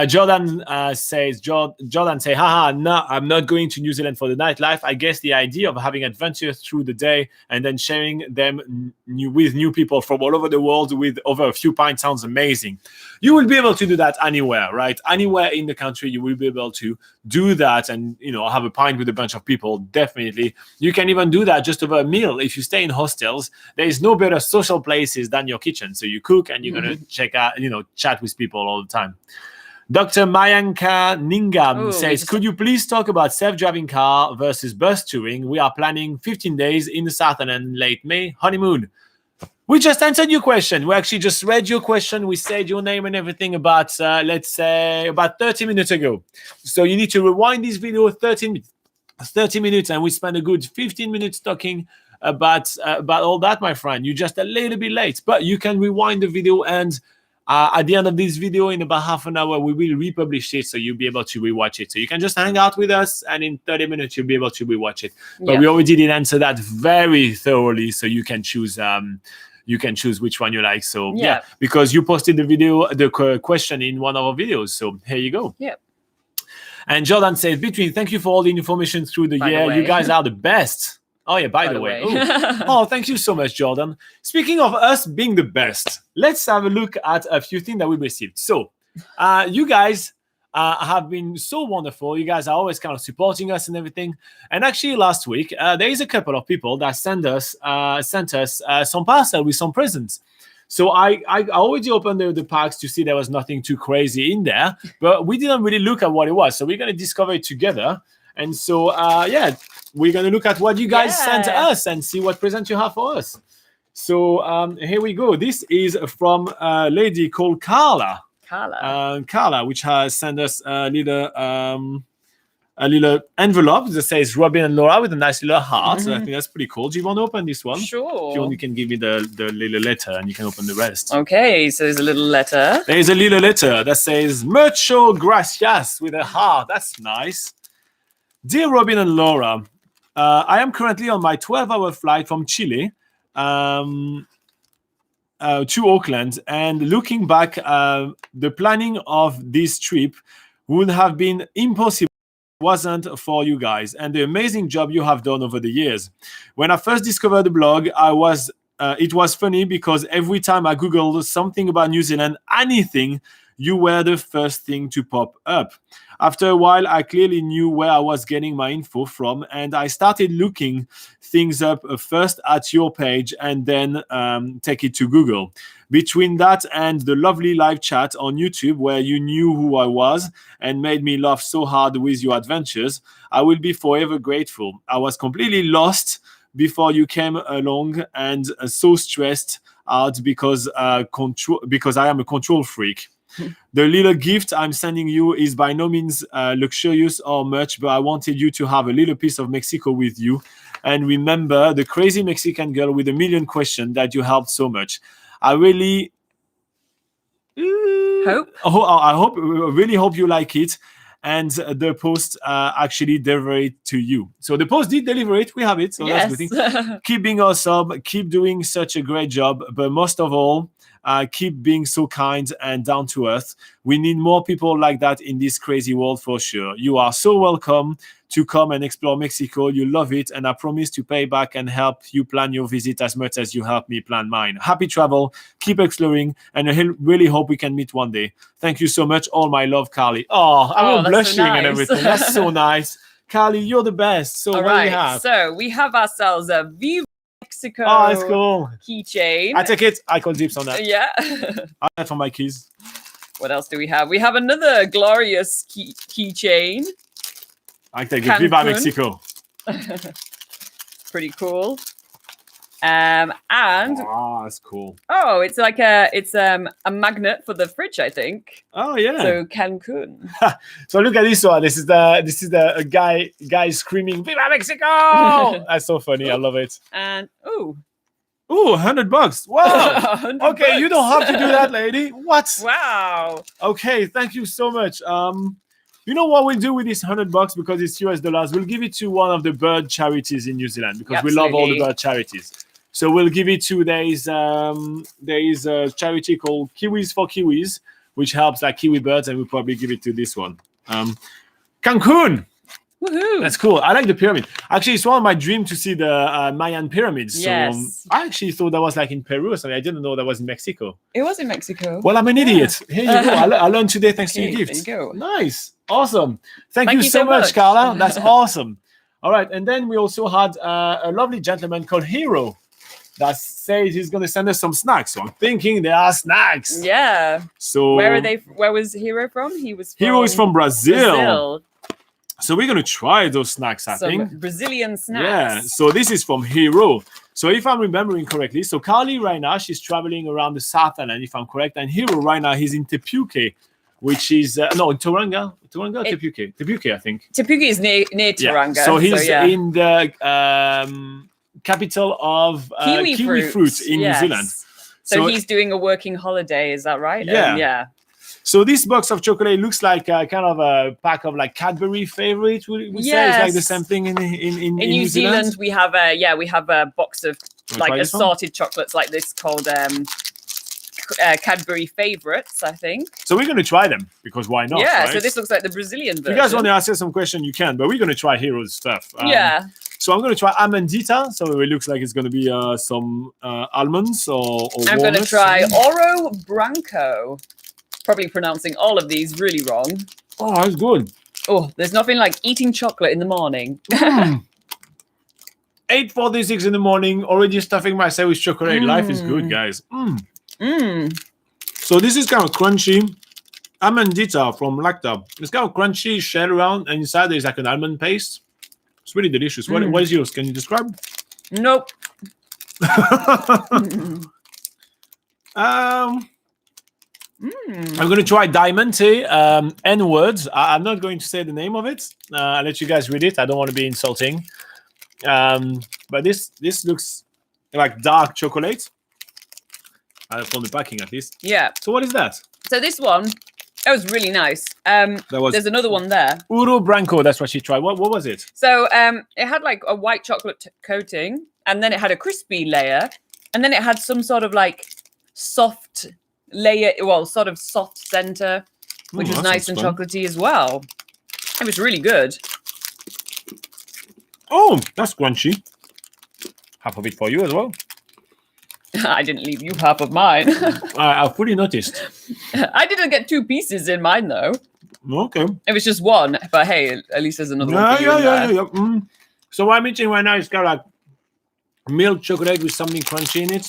Jordan says, haha, no, I'm not going to New Zealand for the nightlife. I guess the idea of having adventures through the day and then sharing them with new people from all over the world with over a few pints sounds amazing. You will be able to do that anywhere, right? Anywhere in the country, you will be able to do that and, have a pint with a bunch of people, definitely. You can even do that just over a meal. If you stay in hostels, there is no better social places than your kitchen. So you cook and you're going to check out, chat with people all the time. Dr. Mayanka Ningam says, could you please talk about self-driving car versus bus touring? We are planning 15 days in the Southern and late May honeymoon. We just answered your question. We actually just read your question. We said your name and everything about, let's say, about 30 minutes ago. So you need to rewind this video 30 minutes, and we spent a good 15 minutes talking about all that, my friend. You're just a little bit late, but you can rewind the video and at the end of this video, in about half an hour, we will republish it, so you'll be able to rewatch it. So you can just hang out with us, and in 30 minutes, you'll be able to rewatch it. But we already did answer that very thoroughly, so you can choose. You can choose which one you like. So yeah, because you posted the question in one of our videos. So here you go. Yeah. And Jordan says, thank you for all the information through the year. You guys are the best. Oh yeah, by the way. Oh, thank you so much, Jordan. Speaking of us being the best, let's have a look at a few things that we received. So, you guys have been so wonderful. You guys are always kind of supporting us and everything. And actually, last week there is a couple of people that sent us some parcel with some presents. So I already opened the packs to see there was nothing too crazy in there, but we didn't really look at what it was. So we're gonna discover it together. And so, we're going to look at what you guys sent us and see what present you have for us. So here we go. This is from a lady called Carla. Carla, which has sent us a little envelope that says Robin and Laura with a nice little heart. So I think that's pretty cool. Do you want to open this one? Sure. If you want, you can give me the little letter and you can open the rest. Okay, so there's a little letter. There's a little letter that says Mucho gracias with a heart. That's nice. Dear Robin and Laura, I am currently on my 12-hour flight from Chile to Auckland, and looking back, the planning of this trip would have been impossible if it wasn't for you guys and the amazing job you have done over the years. When I first discovered the blog, it was funny because every time I Googled something about New Zealand, anything, you were the first thing to pop up. After a while, I clearly knew where I was getting my info from, and I started looking things up first at your page and then take it to Google. Between that and the lovely live chat on YouTube where you knew who I was and made me laugh so hard with your adventures, I will be forever grateful. I was completely lost before you came along and so stressed out because I am a control freak. The little gift I'm sending you is by no means luxurious or much, but I wanted you to have a little piece of Mexico with you. And remember the crazy Mexican girl with a million questions that you helped so much. I really really hope you like it. And the post actually delivered it to you. So the post did deliver it. We have it. So that's a good thing. Keep being awesome. Keep doing such a great job. But most of all, keep being so kind and down to earth. We need more people like that in this crazy world for sure. You are so welcome to come and explore Mexico. You love it. And I promise to pay back and help you plan your visit as much as you help me plan mine. Happy travel. Keep exploring. And I really hope we can meet one day. Thank you so much. All my love, Carly. Oh, I'm blushing so nice. And everything. That's so nice. Carly, you're the best. So what do we have? So we have ourselves a Viva Mexico that's cool. Keychain. I take it. I call dips on that. Yeah. I have for my keys. What else do we have? We have another glorious keychain. I take it. Viva Mexico. Pretty cool. And that's cool. Oh, it's like a magnet for the fridge, I think. Oh yeah. So Cancun. So look at this one. This is the guy screaming "Viva Mexico!" That's so funny. I love it. And $100. Wow. $100. Okay, you don't have to do that, lady. What? Wow. Okay, thank you so much. You know what we'll do with this $100 because it's US dollars? We'll give it to one of the bird charities in New Zealand because we love all the bird charities. So we'll give it to there is a charity called Kiwis for Kiwis, which helps like kiwi birds, and we'll probably give it to this one. Cancun. Woohoo! That's cool. I like the pyramid. Actually, it's one of my dreams to see the Mayan pyramids. Yes. So I actually thought that was like in Peru or something. I didn't know that was in Mexico. It was in Mexico. Well, I'm an idiot. Here you go. I learned today thanks to your gifts. There you go. Nice. Awesome. Thank you so much, Carla. That's awesome. All right. And then we also had a lovely gentleman called Hero that says he's going to send us some snacks. So I'm thinking there are snacks. Yeah. So where was Hero from? Hero is from Brazil. So we're going to try those snacks, I think. Brazilian snacks. Yeah. So this is from Hero. So if I'm remembering correctly, so Carly right now, she's traveling around the South Island, if I'm correct. And Hero right now, he's in Tepuke, which is, Tauranga, Tepuke. Tepuke, I think. Tepuke is near Tauranga. Yeah. So he's in the capital of kiwi fruit in New Zealand. So he's doing a working holiday, is that right? Yeah. Yeah. So this box of chocolate looks like kind of a pack of like Cadbury favorite. We say it's like the same thing in New Zealand. We have a box of like assorted chocolates like this called Cadbury favorites, I think. So we're going to try them because why not? Yeah. Right? So this looks like the Brazilian version. If you guys want to ask us some question, you can, but we're going to try Hero's stuff. So I'm going to try Amandita. So it looks like it's going to be some almonds or I'm going to walnuts. try Oro Branco. Probably pronouncing all of these really wrong. Oh, that's good. Oh, there's nothing like eating chocolate in the morning. 8:46 in the morning, already stuffing myself with chocolate. Life is good, guys. So this is kind of crunchy. Amandita from Lacta. It's kind of crunchy, shell around, and inside there's like an almond paste. It's really delicious. What is yours? Can you describe? Nope. I'm going to try Diamante N-words. I'm not going to say the name of it. I'll let you guys read it. I don't want to be insulting. But this looks like dark chocolate. From the packing, at least. Yeah. So what is that? So this one, that was really nice. There's another one there. Oro Branco, that's what she tried. What was it? So it had like a white chocolate coating, and then it had a crispy layer, and then it had some sort of like soft layer, well, sort of soft center, which was nice and chocolatey as well. It was really good. Oh, that's crunchy. Half of it for you as well. I didn't leave you half of mine. I fully noticed. I didn't get 2 pieces in mine though. Okay. It was just one, but hey, at least there's another one for you in there. Yeah. So what I'm eating right now is kind of like milk chocolate with something crunchy in it.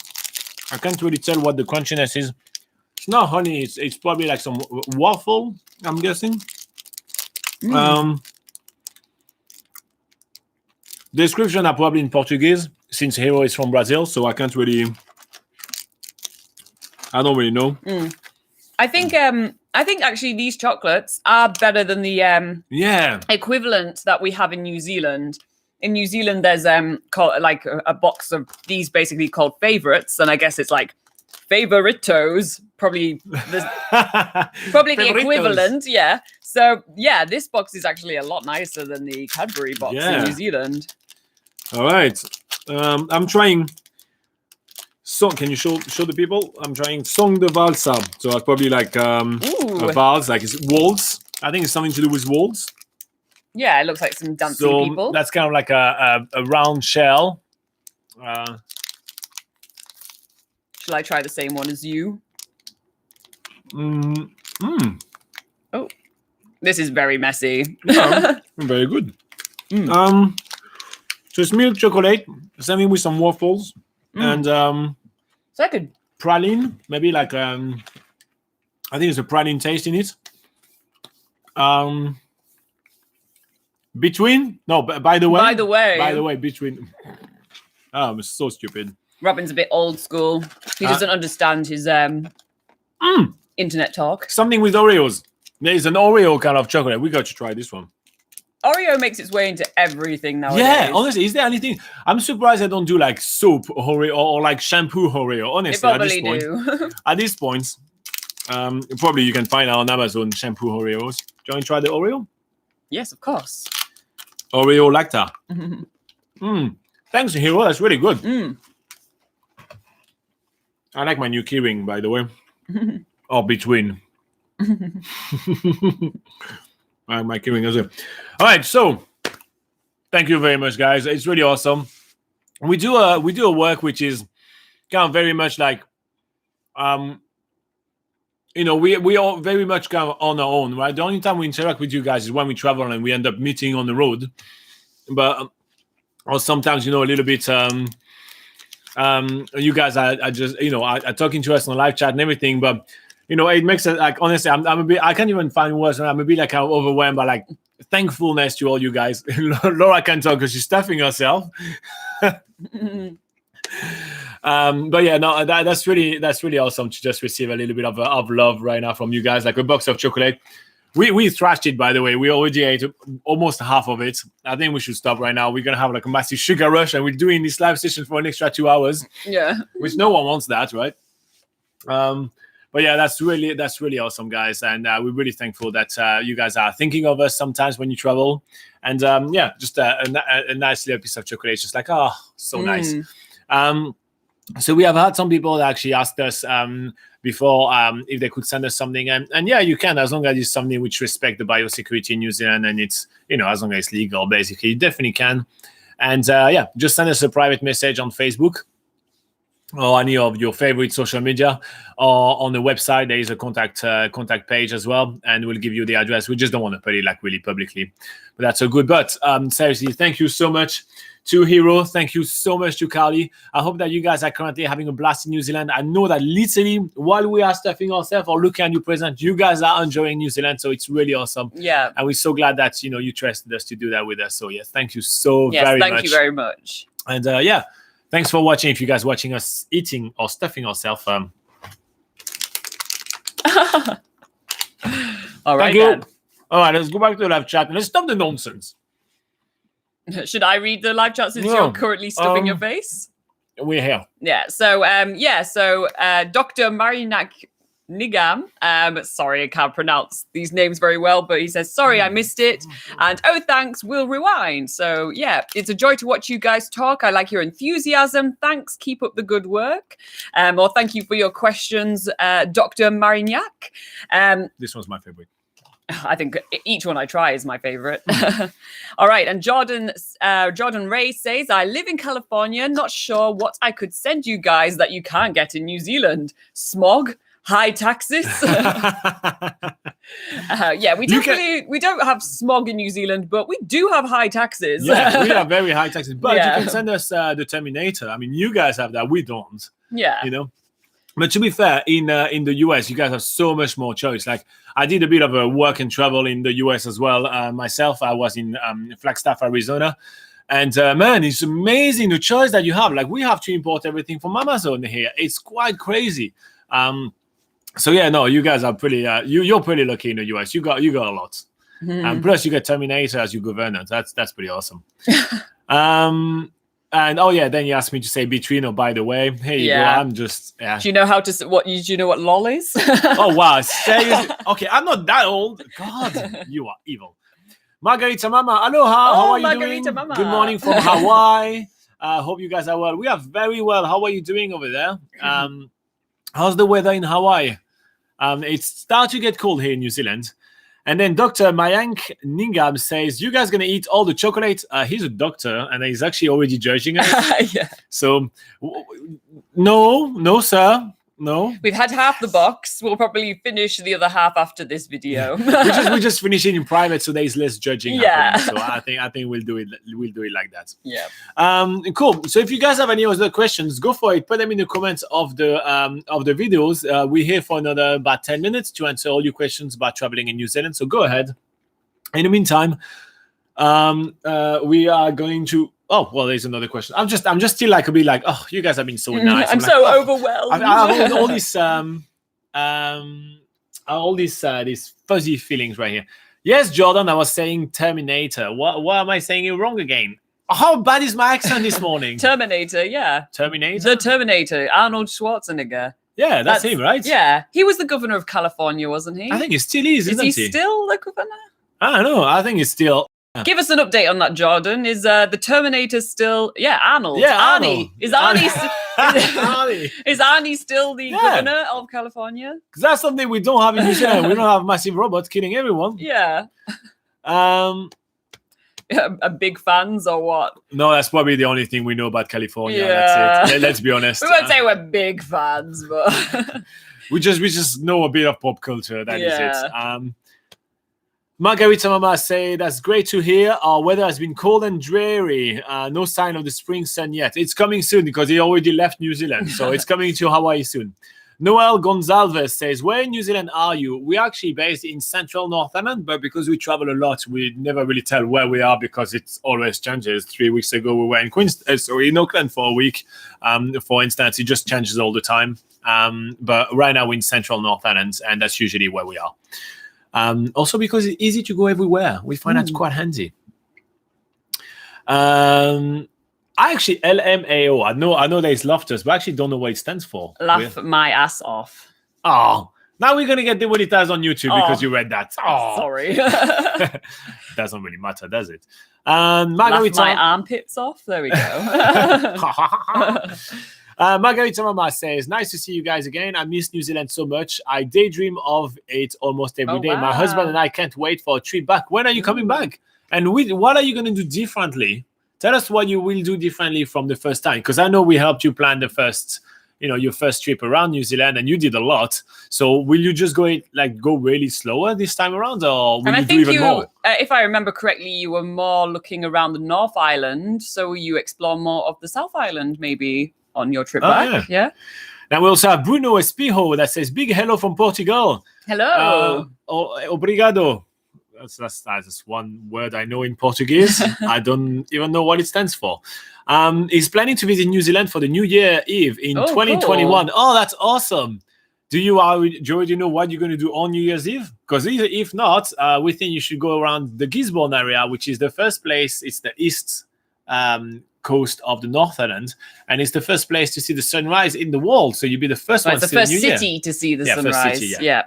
I can't really tell what the crunchiness is. It's not honey. It's probably like some waffle, I'm guessing. Description are probably in Portuguese since Hero is from Brazil, so I can't really. I don't really know. I think actually these chocolates are better than the equivalent that we have in New Zealand. In New Zealand, there's called like a box of these basically called favorites, and I guess it's like favoritos, probably the equivalent, yeah. So yeah, this box is actually a lot nicer than the Cadbury box in New Zealand. All right, I'm trying. So can you show the people? I'm trying Song de Valsa. So it's probably like a valse, like it's waltz. I think it's something to do with waltz. Yeah, it looks like some dancing people. That's kind of like a round shell. Shall I try the same one as you? Oh, this is very messy. Yeah, very good. So it's milk chocolate, something with some waffles. And it's like a praline, maybe like I think it's a praline taste in it. Between by the way, between. Oh, I'm so stupid. Robin's a bit old school. He doesn't understand his internet talk. Something with Oreos. There's an Oreo kind of chocolate. We got to try this one. Oreo makes its way into everything nowadays. Yeah, honestly, is there anything? I'm surprised I don't do like soap Oreo or like shampoo Oreo. Honestly, at this point, probably you can find on Amazon shampoo Oreos. Do you want to try the Oreo? Yes, of course. Oreo Lacta. Thanks, Hero. That's really good. I like my new keyring, by the way. Or between. My keyring as well. All right, so thank you very much, guys. It's really awesome. We do a work which is kind of very much like, we are very much kind of on our own, right? The only time we interact with you guys is when we travel and we end up meeting on the road. But or sometimes, a little bit. You guys are just, are talking to us on live chat and everything, but. It makes it like, honestly, I'm a bit, I can't even find words. I'm a bit like overwhelmed by like thankfulness to all you guys. Laura can talk because she's stuffing herself. But yeah, no, that's really awesome to just receive a little bit of love right now from you guys, like a box of chocolate. We thrashed it, by the way. We already ate almost half of it. I think we should stop right now. We're gonna have like a massive sugar rush, and we're doing this live session for an extra 2 hours. Yeah, which no one wants that, right? But yeah, that's really awesome, guys, and we're really thankful that you guys are thinking of us sometimes when you travel. And just a nice little piece of chocolate. It's just like, oh, so nice. So we have had some people that actually asked us before if they could send us something, and yeah, you can, as long as it's something which respect the biosecurity in New Zealand, and it's as long as it's legal, basically, you definitely can. And just send us a private message on Facebook or any of your favorite social media, or on the website there is a contact page as well, and we'll give you the address. We just don't want to put it like really publicly, but that's so good. But seriously, thank you so much to Hero. Thank you so much to Carly. I hope that you guys are currently having a blast in New Zealand. I know that literally while we are stuffing ourselves or looking at you present, you guys are enjoying New Zealand. So it's really awesome. Yeah. And we're so glad that, you trusted us to do that with us. So yes, thank you so very much. Thank you very much. And thanks for watching. If you guys watching us eating or stuffing ourselves. All right, thank you. then. All right, let's go back to the live chat and let's stop the nonsense. Should I read the live chat since you're currently stuffing your face? We're here. Yeah. So Dr. Marinak Nigam, sorry, I can't pronounce these names very well, but he says, sorry, I missed it. And thanks, we'll rewind. So yeah, it's a joy to watch you guys talk. I like your enthusiasm. Thanks, keep up the good work. Or thank you for your questions, Dr. Marignac. This one's my favorite. I think each one I try is my favorite. All right. And Jordan Ray says, I live in California. Not sure what I could send you guys that you can't get in New Zealand. Smog, high taxes. We don't have smog in New Zealand, but we do have high taxes. Yeah, we have very high taxes. But you can send us the Terminator. I mean, you guys have that. We don't. Yeah. But to be fair, in the US, you guys have so much more choice. Like, I did a bit of a work and travel in the US as well. Myself, I was in Flagstaff, Arizona. And man, it's amazing the choice that you have. Like, we have to import everything from Amazon here. It's quite crazy. So yeah, no, you guys are pretty. You're pretty lucky in the US. You got a lot. And plus, you get Terminator as your governor. That's pretty awesome. And then you asked me to say between or by the way. Hey, you go. I'm just. Yeah. Do you know do you know what lol is? Oh wow! Okay, I'm not that old. God, you are evil. Margarita Mama, aloha. How are you Margarita doing? Mama. Good morning from Hawaii. Hope you guys are well. We are very well. How are you doing over there? How's the weather in Hawaii? It's starting to get cold here in New Zealand. And then Dr. Mayank Ningam says, you guys going to eat all the chocolate? He's a doctor, and he's actually already judging us. Yeah. So, no, sir. No. We've had half the box. We'll probably finish the other half after this video. we just finish it in private, so there's less judging. Yeah. So I think we'll do it. We'll do it like that. Yeah. Cool. So if you guys have any other questions, go for it. Put them in the comments of the videos. We're here for another about 10 minutes to answer all your questions about traveling in New Zealand. So go ahead. In the meantime, we are going to. Oh well, there's another question. I'm just still like a bit like, oh, you guys have been so nice. I'm so overwhelmed. I have all these fuzzy feelings right here. Yes, Jordan, I was saying Terminator. Why am I saying it wrong again? How bad is my accent this morning? Terminator, yeah. Terminator. The Terminator, Arnold Schwarzenegger. Yeah, that's him, right? Yeah, he was the governor of California, wasn't he? I think he still is. Isn't he still the governor? I don't know. I think he's still. Give us an update on that, Jordan. Is the Terminator still? Yeah, Arnold. Yeah, Arnie. Arnold. Is Arnie? Arnie. Is Arnie still the governor of California? Because that's something we don't have in New Zealand. We don't have massive robots killing everyone. Yeah. A big fans or what? No, that's probably the only thing we know about California. Yeah. That's it. Let's be honest. We won't say we're big fans, but we just know a bit of pop culture. That is it. Margarita Mama say, that's great to hear. Our weather has been cold and dreary. No sign of the spring sun yet. It's coming soon because he already left New Zealand. So it's coming to Hawaii soon. Noel Gonzalez says, where in New Zealand are you? We're actually based in central North Island, but because we travel a lot, we never really tell where we are because it always changes. 3 weeks ago, we were in in Auckland for a week. For instance, it just changes all the time. But right now, we're in central North Island, and that's usually where we are. Also because it's easy to go everywhere. We find that quite handy. I actually, LMAO, I know there's laughter, but I actually don't know what it stands for. Laugh my ass off. Oh, now we're going to get demonetized on YouTube because you read that. Oh, sorry. Doesn't really matter, does it? Laugh my armpits off. There we go. Margarita Mama says, nice to see you guys again. I miss New Zealand so much. I daydream of it almost every day. Wow. My husband and I can't wait for a trip back. When are you coming back? And what are you going to do differently Tell us what you will do differently from the first time, because I know we helped you plan the first, your first trip around New Zealand, and you did a lot. So will you just go really slower this time around, or will And I you do think even more? if I remember correctly, you were more looking around the North Island, so you explore more of the South Island maybe on your trip back. Yeah. Now we also have Bruno Espijo that says big hello from Portugal. Hello. Obrigado. That's one word I know in Portuguese. I don't even know what it stands for. He's planning to visit New Zealand for the New Year Eve in 2021. Cool. Oh, that's awesome. Do you already know what you're going to do on New Year's Eve? Because if not, we think you should go around the Gisborne area, which is the first place. It's the east coast of the North Island, and it's the first place to see the sunrise in the world. So you'll be the first one. It's the first city to see the sunrise. First city, yeah.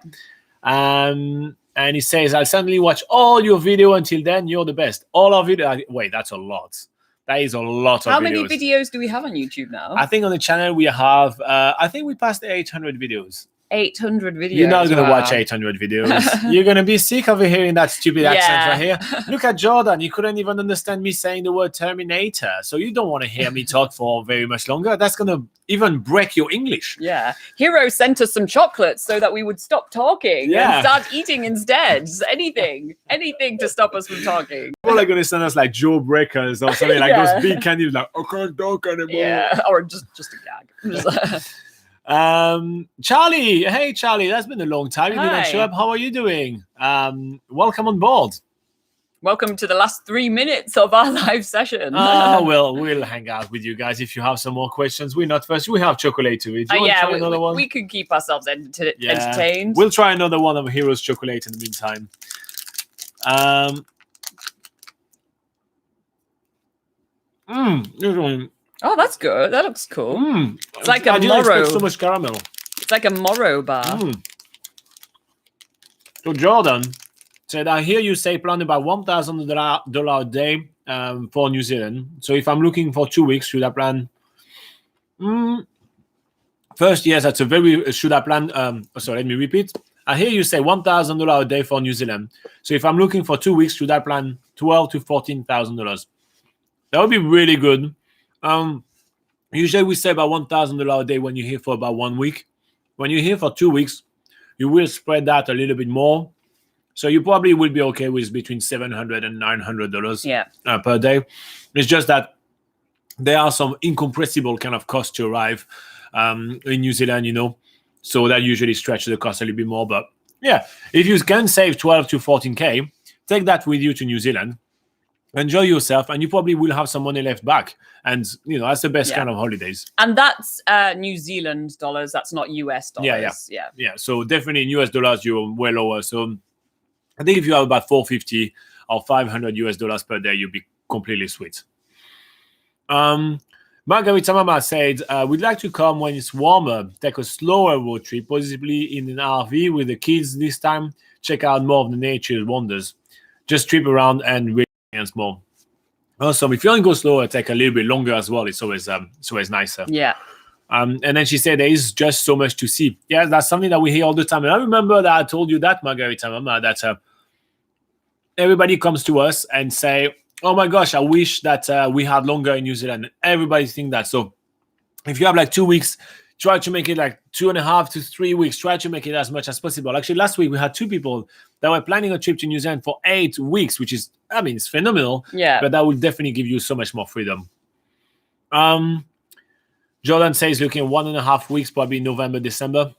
And he says, I'll certainly watch all your video. Until then, you're the best. All our video. Wait, that's a lot. That is a lot of videos. How many videos do we have on YouTube now? I think on the channel we have, I think we passed the 800 videos. 800 videos. You're not going to watch 800 videos. You're going to be sick of hearing that stupid accent right here. Look at Jordan. He couldn't even understand me saying the word Terminator. So you don't want to hear me talk for very much longer. That's going to even break your English. Yeah. Hero sent us some chocolates so that we would stop talking and start eating instead. Anything to stop us from talking. People are going to send us like Joe Breakers or something like those big candies like, I can't talk anymore. Yeah, or just a gag. Charlie, hey Charlie, that's been a long time. You didn't show up. How are you doing? Welcome on board. Welcome to the last 3 minutes of our live session. Well, we'll hang out with you guys if you have some more questions. We're not first. We have chocolate to eat. Another one? We can keep ourselves entertained. We'll try another one of Hero's chocolate in the meantime. Oh, that's good. That looks cool. It's like a I didn't expect so much caramel. It's like a Moro bar. So Jordan said, I hear you say plan about $1,000 a day for New Zealand. So if I'm looking for 2 weeks, should I plan? First, yes, that's a very, should I plan? Let me repeat. I hear you say $1,000 a day for New Zealand. So if I'm looking for 2 weeks, should I plan $12,000 to $14,000? That would be really good. Usually we say about $1,000 a day when you're here for about 1 week. When you're here for 2 weeks, you will spread that a little bit more. So you probably will be okay with between $700 and $900 per day. It's just that there are some incompressible kind of costs to arrive in New Zealand, So that usually stretches the cost a little bit more. But yeah, if you can save 12 to 14K, take that with you to New Zealand. Enjoy yourself, and you probably will have some money left back. And, that's the best kind of holidays. And that's New Zealand dollars. That's not US dollars. Yeah. So definitely in US dollars, you're well lower. So I think if you have about $450 or $500 per day, you'll be completely sweet. Margarita Mama said, we'd like to come when it's warmer, take a slower road trip, possibly in an RV with the kids this time, check out more of the nature's wonders. Just trip around and really experience more. Awesome. If you want to go slower, take a little bit longer as well. It's always nicer. Yeah. And then she said, there is just so much to see. Yeah, that's something that we hear all the time. And I remember that I told you that, Margarita Mama, that everybody comes to us and say, oh my gosh, I wish that we had longer in New Zealand. Everybody think that. So if you have like 2 weeks, try to make it like 2.5 to 3 weeks. Try to make it as much as possible. Actually, last week we had 2 people that were planning a trip to New Zealand for 8 weeks, which is, it's phenomenal. Yeah. But that will definitely give you so much more freedom. Jordan says looking at 1.5 weeks, probably November, December.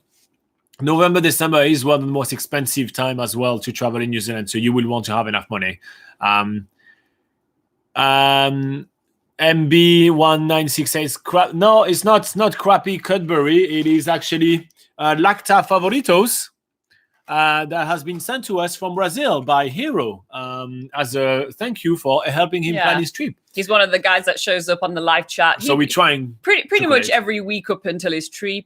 November, December is one of the most expensive time as well to travel in New Zealand. So you will want to have enough money. MB1968 says, no, it's not crappy Cadbury. It is actually Lacta Favoritos that has been sent to us from Brazil by Hero as a thank you for helping him plan his trip. He's one of the guys that shows up on the live chat. So we're trying pretty much every week up until his trip.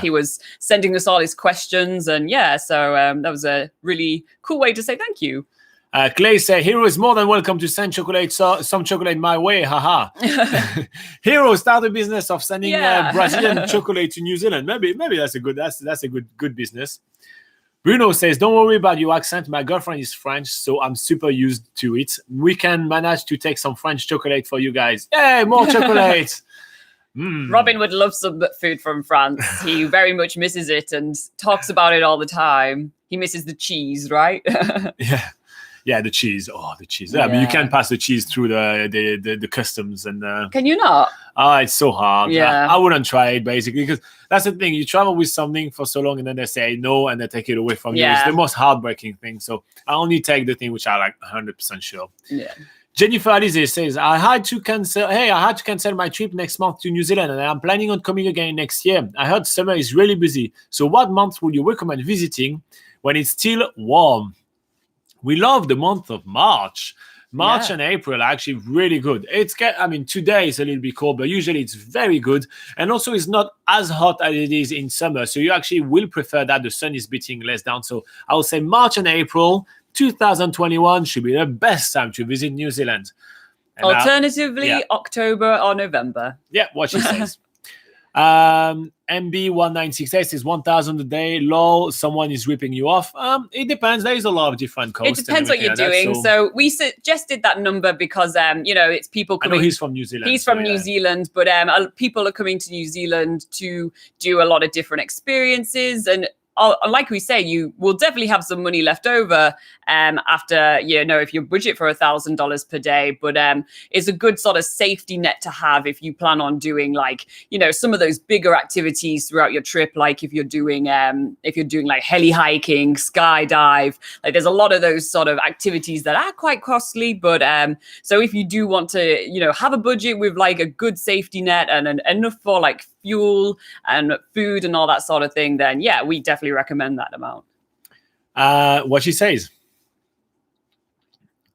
He was sending us all his questions, and so that was a really cool way to say thank you. Clay said, Hero is more than welcome to send some chocolate my way. Haha. Hero start a business of sending Brazilian chocolate to New Zealand. Maybe that's a good business. Bruno says, don't worry about your accent. My girlfriend is French, so I'm super used to it. We can manage to take some French chocolate for you guys. Yay, more chocolate. Robin would love some food from France. He very much misses it and talks about it all the time. He misses the cheese, right? Yeah, the cheese. Oh, the cheese. Yeah, but you can't pass the cheese through the customs. And Can you not? it's so hard. Yeah. I wouldn't try it, basically, because that's the thing. You travel with something for so long and then they say no and they take it away from you. It's the most heartbreaking thing. So I only take the thing which I like 100% sure. Yeah. Jennifer Alize says, I had to cancel my trip next month to New Zealand and I'm planning on coming again next year. I heard summer is really busy. So what month would you recommend visiting when it's still warm? We love the month of March. March and April are actually really good. Today is a little bit cold, but usually it's very good. And also it's not as hot as it is in summer. So you actually will prefer that the sun is beating less down. So I would say March and April 2021 should be the best time to visit New Zealand. And alternatively, October or November. Yeah, what she says. MB1968 says 1,000 a day. Lol, someone is ripping you off. It depends. There is a lot of different costs. It depends what you're doing. So we suggested that number because it's people coming. I know he's from New Zealand. He's from New Zealand, but people are coming to New Zealand to do a lot of different experiences. And like we say, you will definitely have some money left over after, if you budget for $1,000 per day. But it's a good sort of safety net to have if you plan on doing some of those bigger activities throughout your trip. Like if you're doing like heli hiking, skydive, like there's a lot of those sort of activities that are quite costly. But so if you do want to, have a budget with like a good safety net and enough for like fuel and food and all that sort of thing, then we definitely recommend that amount. What she says.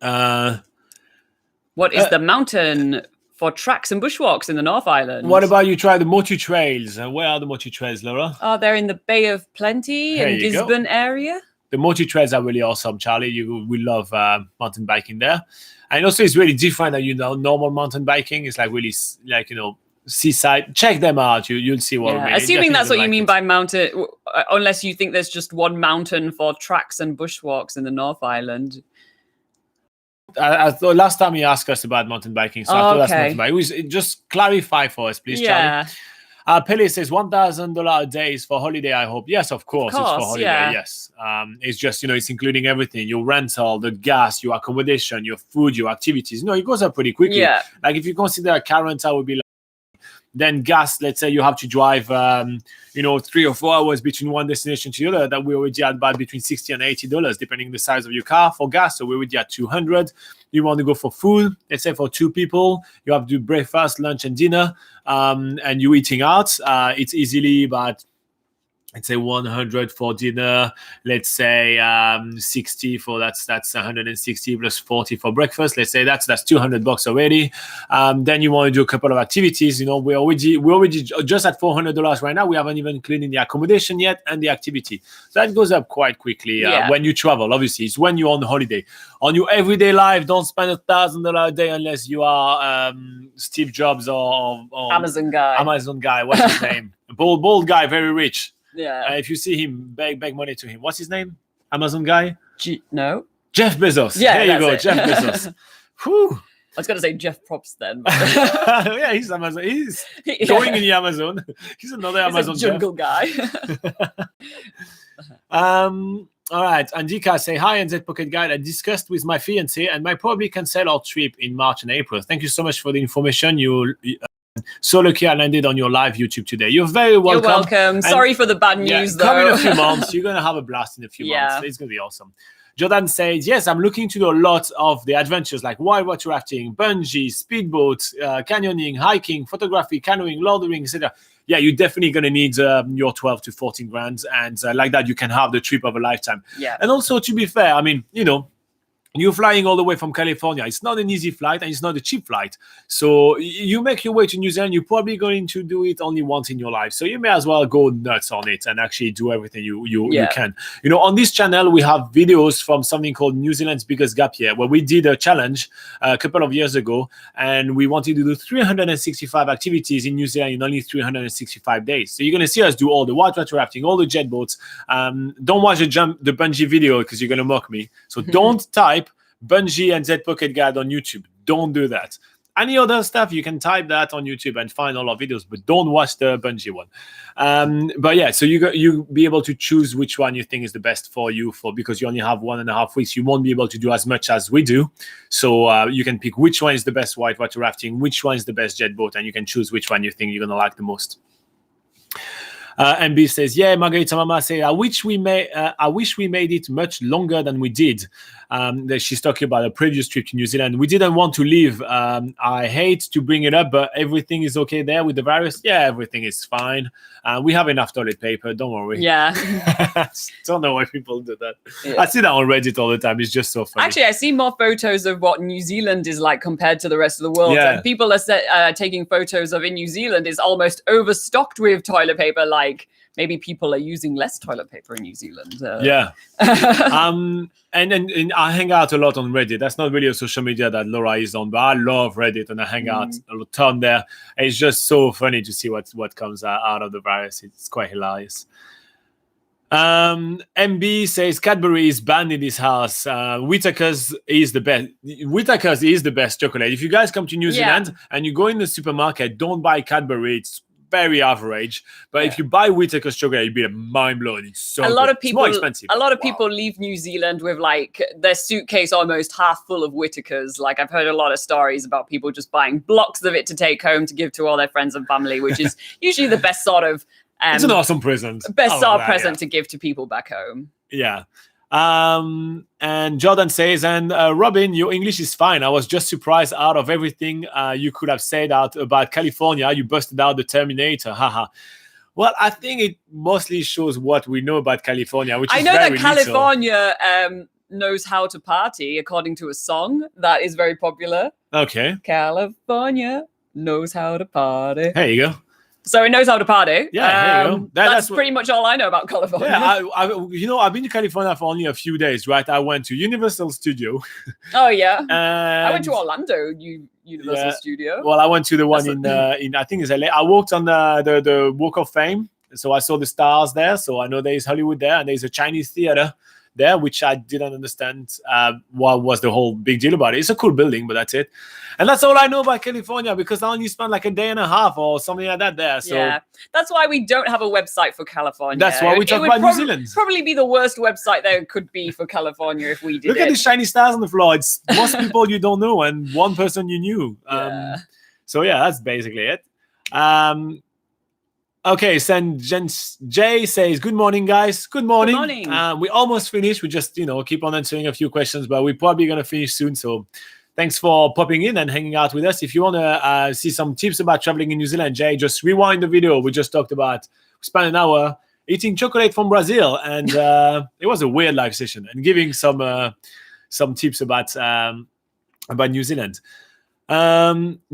What is the mountain for tracks and bushwalks in the North Island? What about you try the Motu Trails? Where are the Motu Trails, Laura? Oh, they're in the Bay of Plenty in Gisborne area. The Motu Trails are really awesome, Charlie. You will love mountain biking there. And also it's really different than normal mountain biking. It's like really seaside. Check them out. You'll see what I mean. Assuming that's what you mean by mountain, unless you think there's just one mountain for tracks and bushwalks in the North Island. I thought last time you asked us about mountain biking, so I thought that's mountain biking. Just clarify for us, please, Charlie. Pele says $1,000 a day is for holiday, I hope. Yes, of course it's for holiday. Yes. It's just, it's including everything, your rental, the gas, your accommodation, your food, your activities. It goes up pretty quickly. Like if you consider a car rental would be then gas, let's say you have to drive, 3 or 4 hours between one destination to the other, that we already had about between $60 and $80, depending on the size of your car for gas. So we already at $200. You want to go for food, let's say for 2 people, you have to do breakfast, lunch, and dinner, and you're eating out. It's easily about, let's say 100 for dinner, let's say 60 for that's 160 plus 40 for breakfast. Let's say that's $200 already. Then you want to do a couple of activities. We're already just at $400 right now. We haven't even included the accommodation yet and the activity. So that goes up quite quickly when you travel. Obviously, it's when you're on holiday. On your everyday life, don't spend $1,000 a day unless you are Steve Jobs or Amazon guy. Amazon guy. What's his name? Bald guy, very rich. Yeah. If you see him, beg money to him. What's his name? Amazon guy? No. Jeff Bezos. Yeah, there you go, Jeff Bezos. Whew. I was going to say Jeff Props then. Yeah, he's Amazon. He's going in the Amazon. He's another Amazon jungle guy. All right. Andika say, hi, NZ Pocket Guide. I discussed with my fiancé and might probably cancel our trip in March and April. Thank you so much for the information. So lucky I landed on your live YouTube today. You're very welcome. You're welcome. And sorry for the bad news, though. Come in a few months. You're going to have a blast in a few months. It's going to be awesome. Jordan says, yes, I'm looking to do a lot of the adventures like whitewater rafting, bungee, speedboat, canyoning, hiking, photography, canoeing, loitering, etc. Yeah, you're definitely going to need your 12 to 14 grand. And like that, you can have the trip of a lifetime. Yeah. And also, to be fair, You're flying all the way from California. It's not an easy flight, and it's not a cheap flight. So you make your way to New Zealand. You're probably going to do it only once in your life. So you may as well go nuts on it and actually do everything you can. On this channel, we have videos from something called New Zealand's Biggest Gap Year, where we did a challenge a couple of years ago, and we wanted to do 365 activities in New Zealand in only 365 days. So you're going to see us do all the whitewater rafting, all the jet boats. Don't watch the bungee video because you're going to mock me. So don't type Bungee NZ Pocket Guide on YouTube. Don't do that. Any other stuff, you can type that on YouTube and find all our videos, but don't watch the bungee one. But yeah, so you be able to choose which one you think is the best for you, because you only have 1.5 weeks. You won't be able to do as much as we do. So you can pick which one is the best whitewater rafting, which one is the best jet boat, and you can choose which one you think you're going to like the most. MB says, yeah, Margarita Mama says, I wish we made it much longer than we did. She's talking about a previous trip to New Zealand. We didn't want to leave. I hate to bring it up, but everything is okay there with the virus. Yeah, everything is fine. We have enough toilet paper. Don't worry. Yeah. Don't know why people do that. Yeah. I see that on Reddit all the time. It's just so funny. Actually, I see more photos of what New Zealand is like compared to the rest of the world. Yeah. And people are taking photos of in New Zealand is almost overstocked with toilet paper. Like maybe people are using less toilet paper in New Zealand. Yeah. And I hang out a lot on Reddit. That's not really a social media that Laura is on, but I love Reddit and I hang out a ton there. And it's just so funny to see what comes out of the virus. It's quite hilarious. MB says Cadbury is banned in this house. Whittaker's is the best. Whittaker's is the best chocolate. If you guys come to New Zealand and you go in the supermarket, don't buy Cadbury. It's very average, but if you buy Whittaker's chocolate, you'd be mind blown. It's so a lot good. of people, it's more expensive. A lot of people leave New Zealand with like their suitcase almost half full of Whittaker's. Like I've heard a lot of stories about people just buying blocks of it to take home to give to all their friends and family, which is usually the best sort of it's an awesome present. Best sort of present to give to people back home. Yeah. And Jordan says, and Robin, your English is fine. I was just surprised out of everything you could have said about California, you busted out the Terminator. Haha. Well, I think it mostly shows what we know about California, which is very that California knows how to party, according to a song that is very popular. Okay. California knows how to party. There you go. So it knows how to party. Yeah, there you go. That's pretty much all I know about California. Yeah, I've been to California for only a few days, right? I went to Universal Studio. Oh yeah. I went to Orlando Universal Studio. Well, I went to the one in I think it's LA. I walked on the Walk of Fame, so I saw the stars there. So I know there is Hollywood there, and there's a Chinese theater there, which I didn't understand what was the whole big deal about it. It's a cool building, but that's it. And that's all I know about California because I only spent like a day and a half or something like that there. So yeah, that's why we don't have a website for California. That's why we talk about New Zealand. Probably be the worst website there could be for California if we did. Look at the shiny stars on the floor. It's most people you don't know and one person you knew. So yeah, that's basically it. Okay, Jay says, good morning, guys. Good morning. Good morning. We almost finished. We just, keep on answering a few questions, but we're probably going to finish soon. So thanks for popping in and hanging out with us. If you want to see some tips about traveling in New Zealand, Jay, just rewind the video. We just talked about, we spent an hour eating chocolate from Brazil, and it was a weird live session and giving some tips about New Zealand.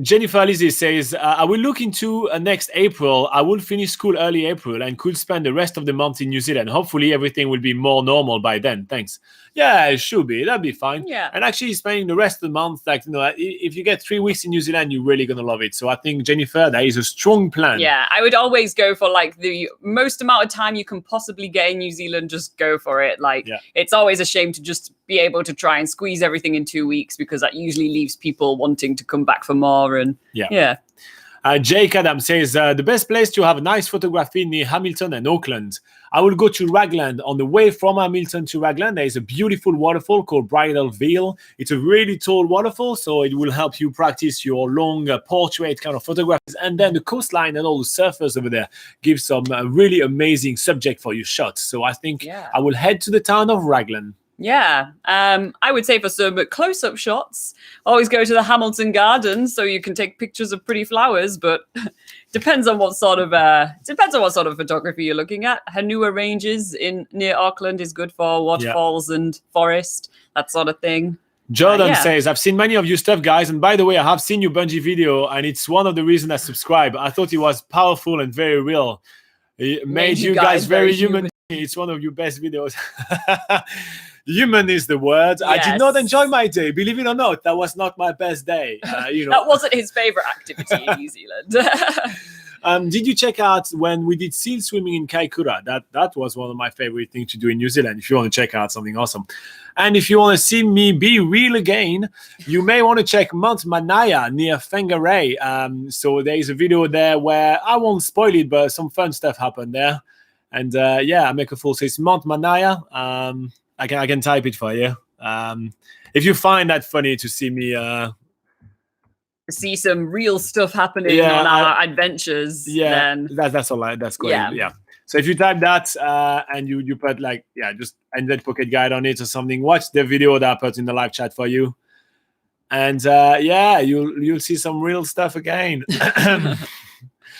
Jennifer Lizzie says, I will look into next April. I will finish school early April and could spend the rest of the month in New Zealand. Hopefully everything will be more normal by then. Thanks. Yeah, it should be. That'd be fine. Yeah. And actually spending the rest of the month, if you get 3 weeks in New Zealand, you're really going to love it. So I think, Jennifer, that is a strong plan. Yeah, I would always go for the most amount of time you can possibly get in New Zealand. Just go for it. It's always a shame to just be able to try and squeeze everything in 2 weeks because that usually leaves people wanting to come back for more. And yeah. Jake Adam says, the best place to have nice photography near Hamilton and Auckland. I will go to Raglan. On the way from Hamilton to Raglan, there is a beautiful waterfall called Bridal Veil. It's a really tall waterfall, so it will help you practice your long portrait kind of photographs. And then the coastline and all the surfers over there give some really amazing subject for your shots. So I think I will head to the town of Raglan. Yeah, I would say for some close-up shots, always go to the Hamilton Gardens so you can take pictures of pretty flowers. But depends on what sort of photography you're looking at. Hanua Ranges near Auckland is good for waterfalls and forest, that sort of thing. Jordan yeah. says, I've seen many of your stuff, guys. And by the way, I have seen your Bungie video, and it's one of the reasons I subscribe. I thought it was powerful and very real. It made you guys very human. It's one of your best videos. Human is the word. Yes. I did not enjoy my day. Believe it or not, that was not my best day. That wasn't his favorite activity in New Zealand. Did you check out when we did seal swimming in Kaikoura? That was one of my favorite things to do in New Zealand. If you want to check out something awesome. And if you want to see me be real again, you may want to check Mount Manaya near Whangarei. So there is a video there where I won't spoil it, but some fun stuff happened there. And I make a full say it's Mount Manaya. I can type it for you. If you find that funny to see me see some real stuff happening on our adventures, then that's all right. That's great. Yeah. So if you type that and you put just NZ Pocket Guide on it or something, watch the video that I put in the live chat for you. And you'll see some real stuff again.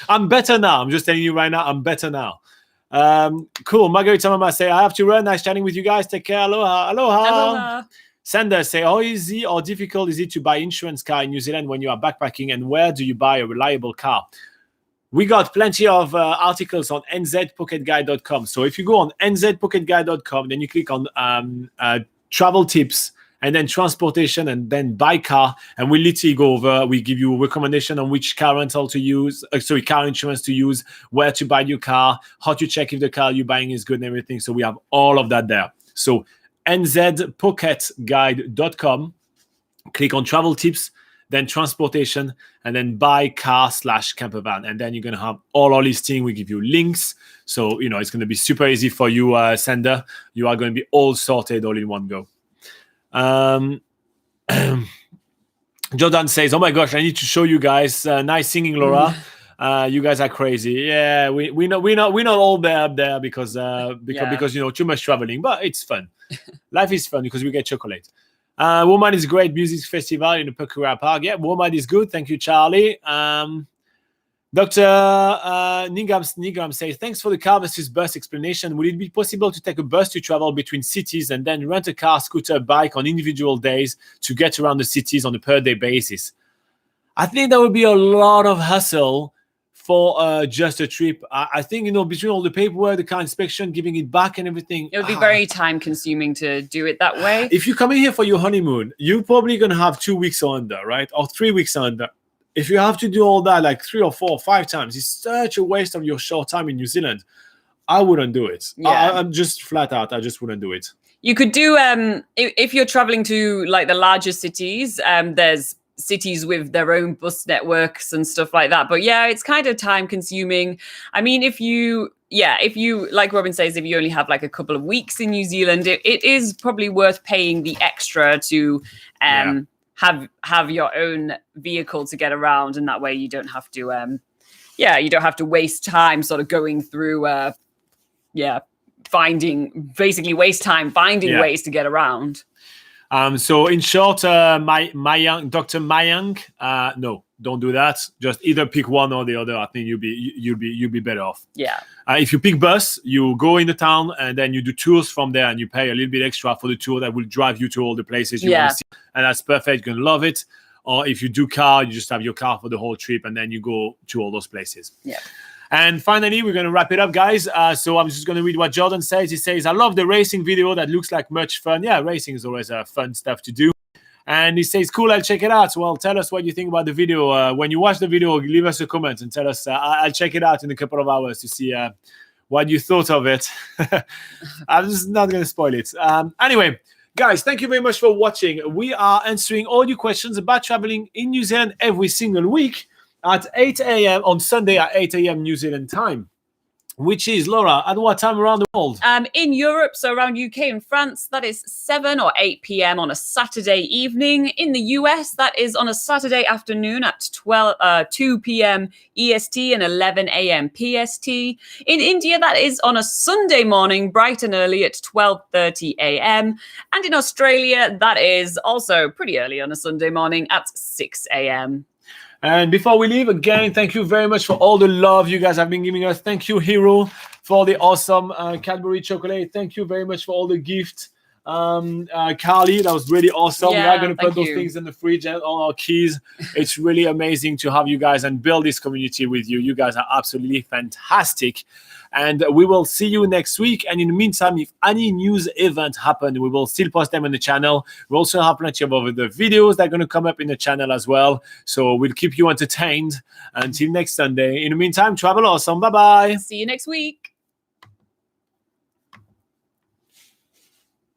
I'm better now. I'm just telling you right now, I'm better now. Cool. Margarita Mama say, I have to run. Nice chatting with you guys. Take care. Aloha. Aloha. Sanders say, how easy or difficult is it to buy insurance car in New Zealand when you are backpacking, and where do you buy a reliable car? We got plenty of articles on nzpocketguide.com. So if you go on nzpocketguide.com, then you click on travel tips and then transportation and then buy car. And we literally go over, we give you a recommendation on which car rental to use, car insurance to use, where to buy your car, how to check if the car you're buying is good and everything. So we have all of that there. So nzpocketguide.com, click on travel tips, then transportation, and then buy car/camper van. And then you're going to have all our listing. We give you links. So, it's going to be super easy for you, sender. You are going to be all sorted all in one go. Jordan says, oh my gosh, I need to show you guys. Nice singing, Laura. You guys are crazy. Yeah, we're not all there up there because too much traveling, but it's fun. Life is fun because we get chocolate. Woman is a great music festival in the Pukura Park. Yeah, Woman is good. Thank you, Charlie. Dr. Nigram says, thanks for the car versus bus explanation. Would it be possible to take a bus to travel between cities and then rent a car, scooter, bike on individual days to get around the cities on a per-day basis? I think that would be a lot of hassle for just a trip. I think, between all the paperwork, the car inspection, giving it back and everything. It would be very time consuming to do it that way. If you come in here for your honeymoon, you're probably going to have 2 weeks under, right? Or 3 weeks under. If you have to do all that like 3 or 4 or 5 times, it's such a waste of your short time in New Zealand. I wouldn't do it. Yeah. I'm just flat out. I just wouldn't do it. You could do, if you're traveling to like the larger cities, there's cities with their own bus networks and stuff like that. But yeah, it's kind of time consuming. I mean, if you, like Robin says, if you only have like a couple of weeks in New Zealand, it is probably worth paying the extra to have your own vehicle to get around. And that way you don't have to, you don't have to waste time sort of going through, basically waste time finding ways to get around. So in short, Dr. Mayang, no, don't do that. Just either pick one or the other. I think you'll be better off. Yeah. If you pick bus, you go in the town and then you do tours from there, and you pay a little bit extra for the tour that will drive you to all the places you want to see, and that's perfect. You're gonna love it. Or if you do car, you just have your car for the whole trip, and then you go to all those places. Yeah. And finally, we're going to wrap it up, guys. So I'm just going to read what Jordan says. He says, I love the racing video. That looks like much fun. Yeah, racing is always fun stuff to do. And he says, cool, I'll check it out. Well, tell us what you think about the video. When you watch the video, leave us a comment and tell us. I'll check it out in a couple of hours to see what you thought of it. I'm just not going to spoil it. Anyway, guys, thank you very much for watching. We are answering all your questions about traveling in New Zealand every single week at 8 a.m. on Sunday at 8 a.m. New Zealand time, which is, Laura, at what time around the world? In Europe, so around UK and France, that is 7 or 8 p.m. on a Saturday evening. In the US, that is on a Saturday afternoon at 2 p.m. EST and 11 a.m. PST. In India, that is on a Sunday morning, bright and early at 12:30 a.m. And in Australia, that is also pretty early on a Sunday morning at 6 a.m. And before we leave, again, thank you very much for all the love you guys have been giving us. Thank you, Hero, for the awesome Cadbury chocolate. Thank you very much for all the gifts. Carly, that was really awesome. We Yeah, are going to put thank those you. things in the fridge and on our keys. It's really amazing to have you guys and build this community with you. You guys are absolutely fantastic. And we will see you next week. And in the meantime, if any news event happen, we will still post them on the channel. We also have plenty of other videos that are going to come up in the channel as well. So we'll keep you entertained until next Sunday. In the meantime, travel awesome. Bye-bye. See you next week.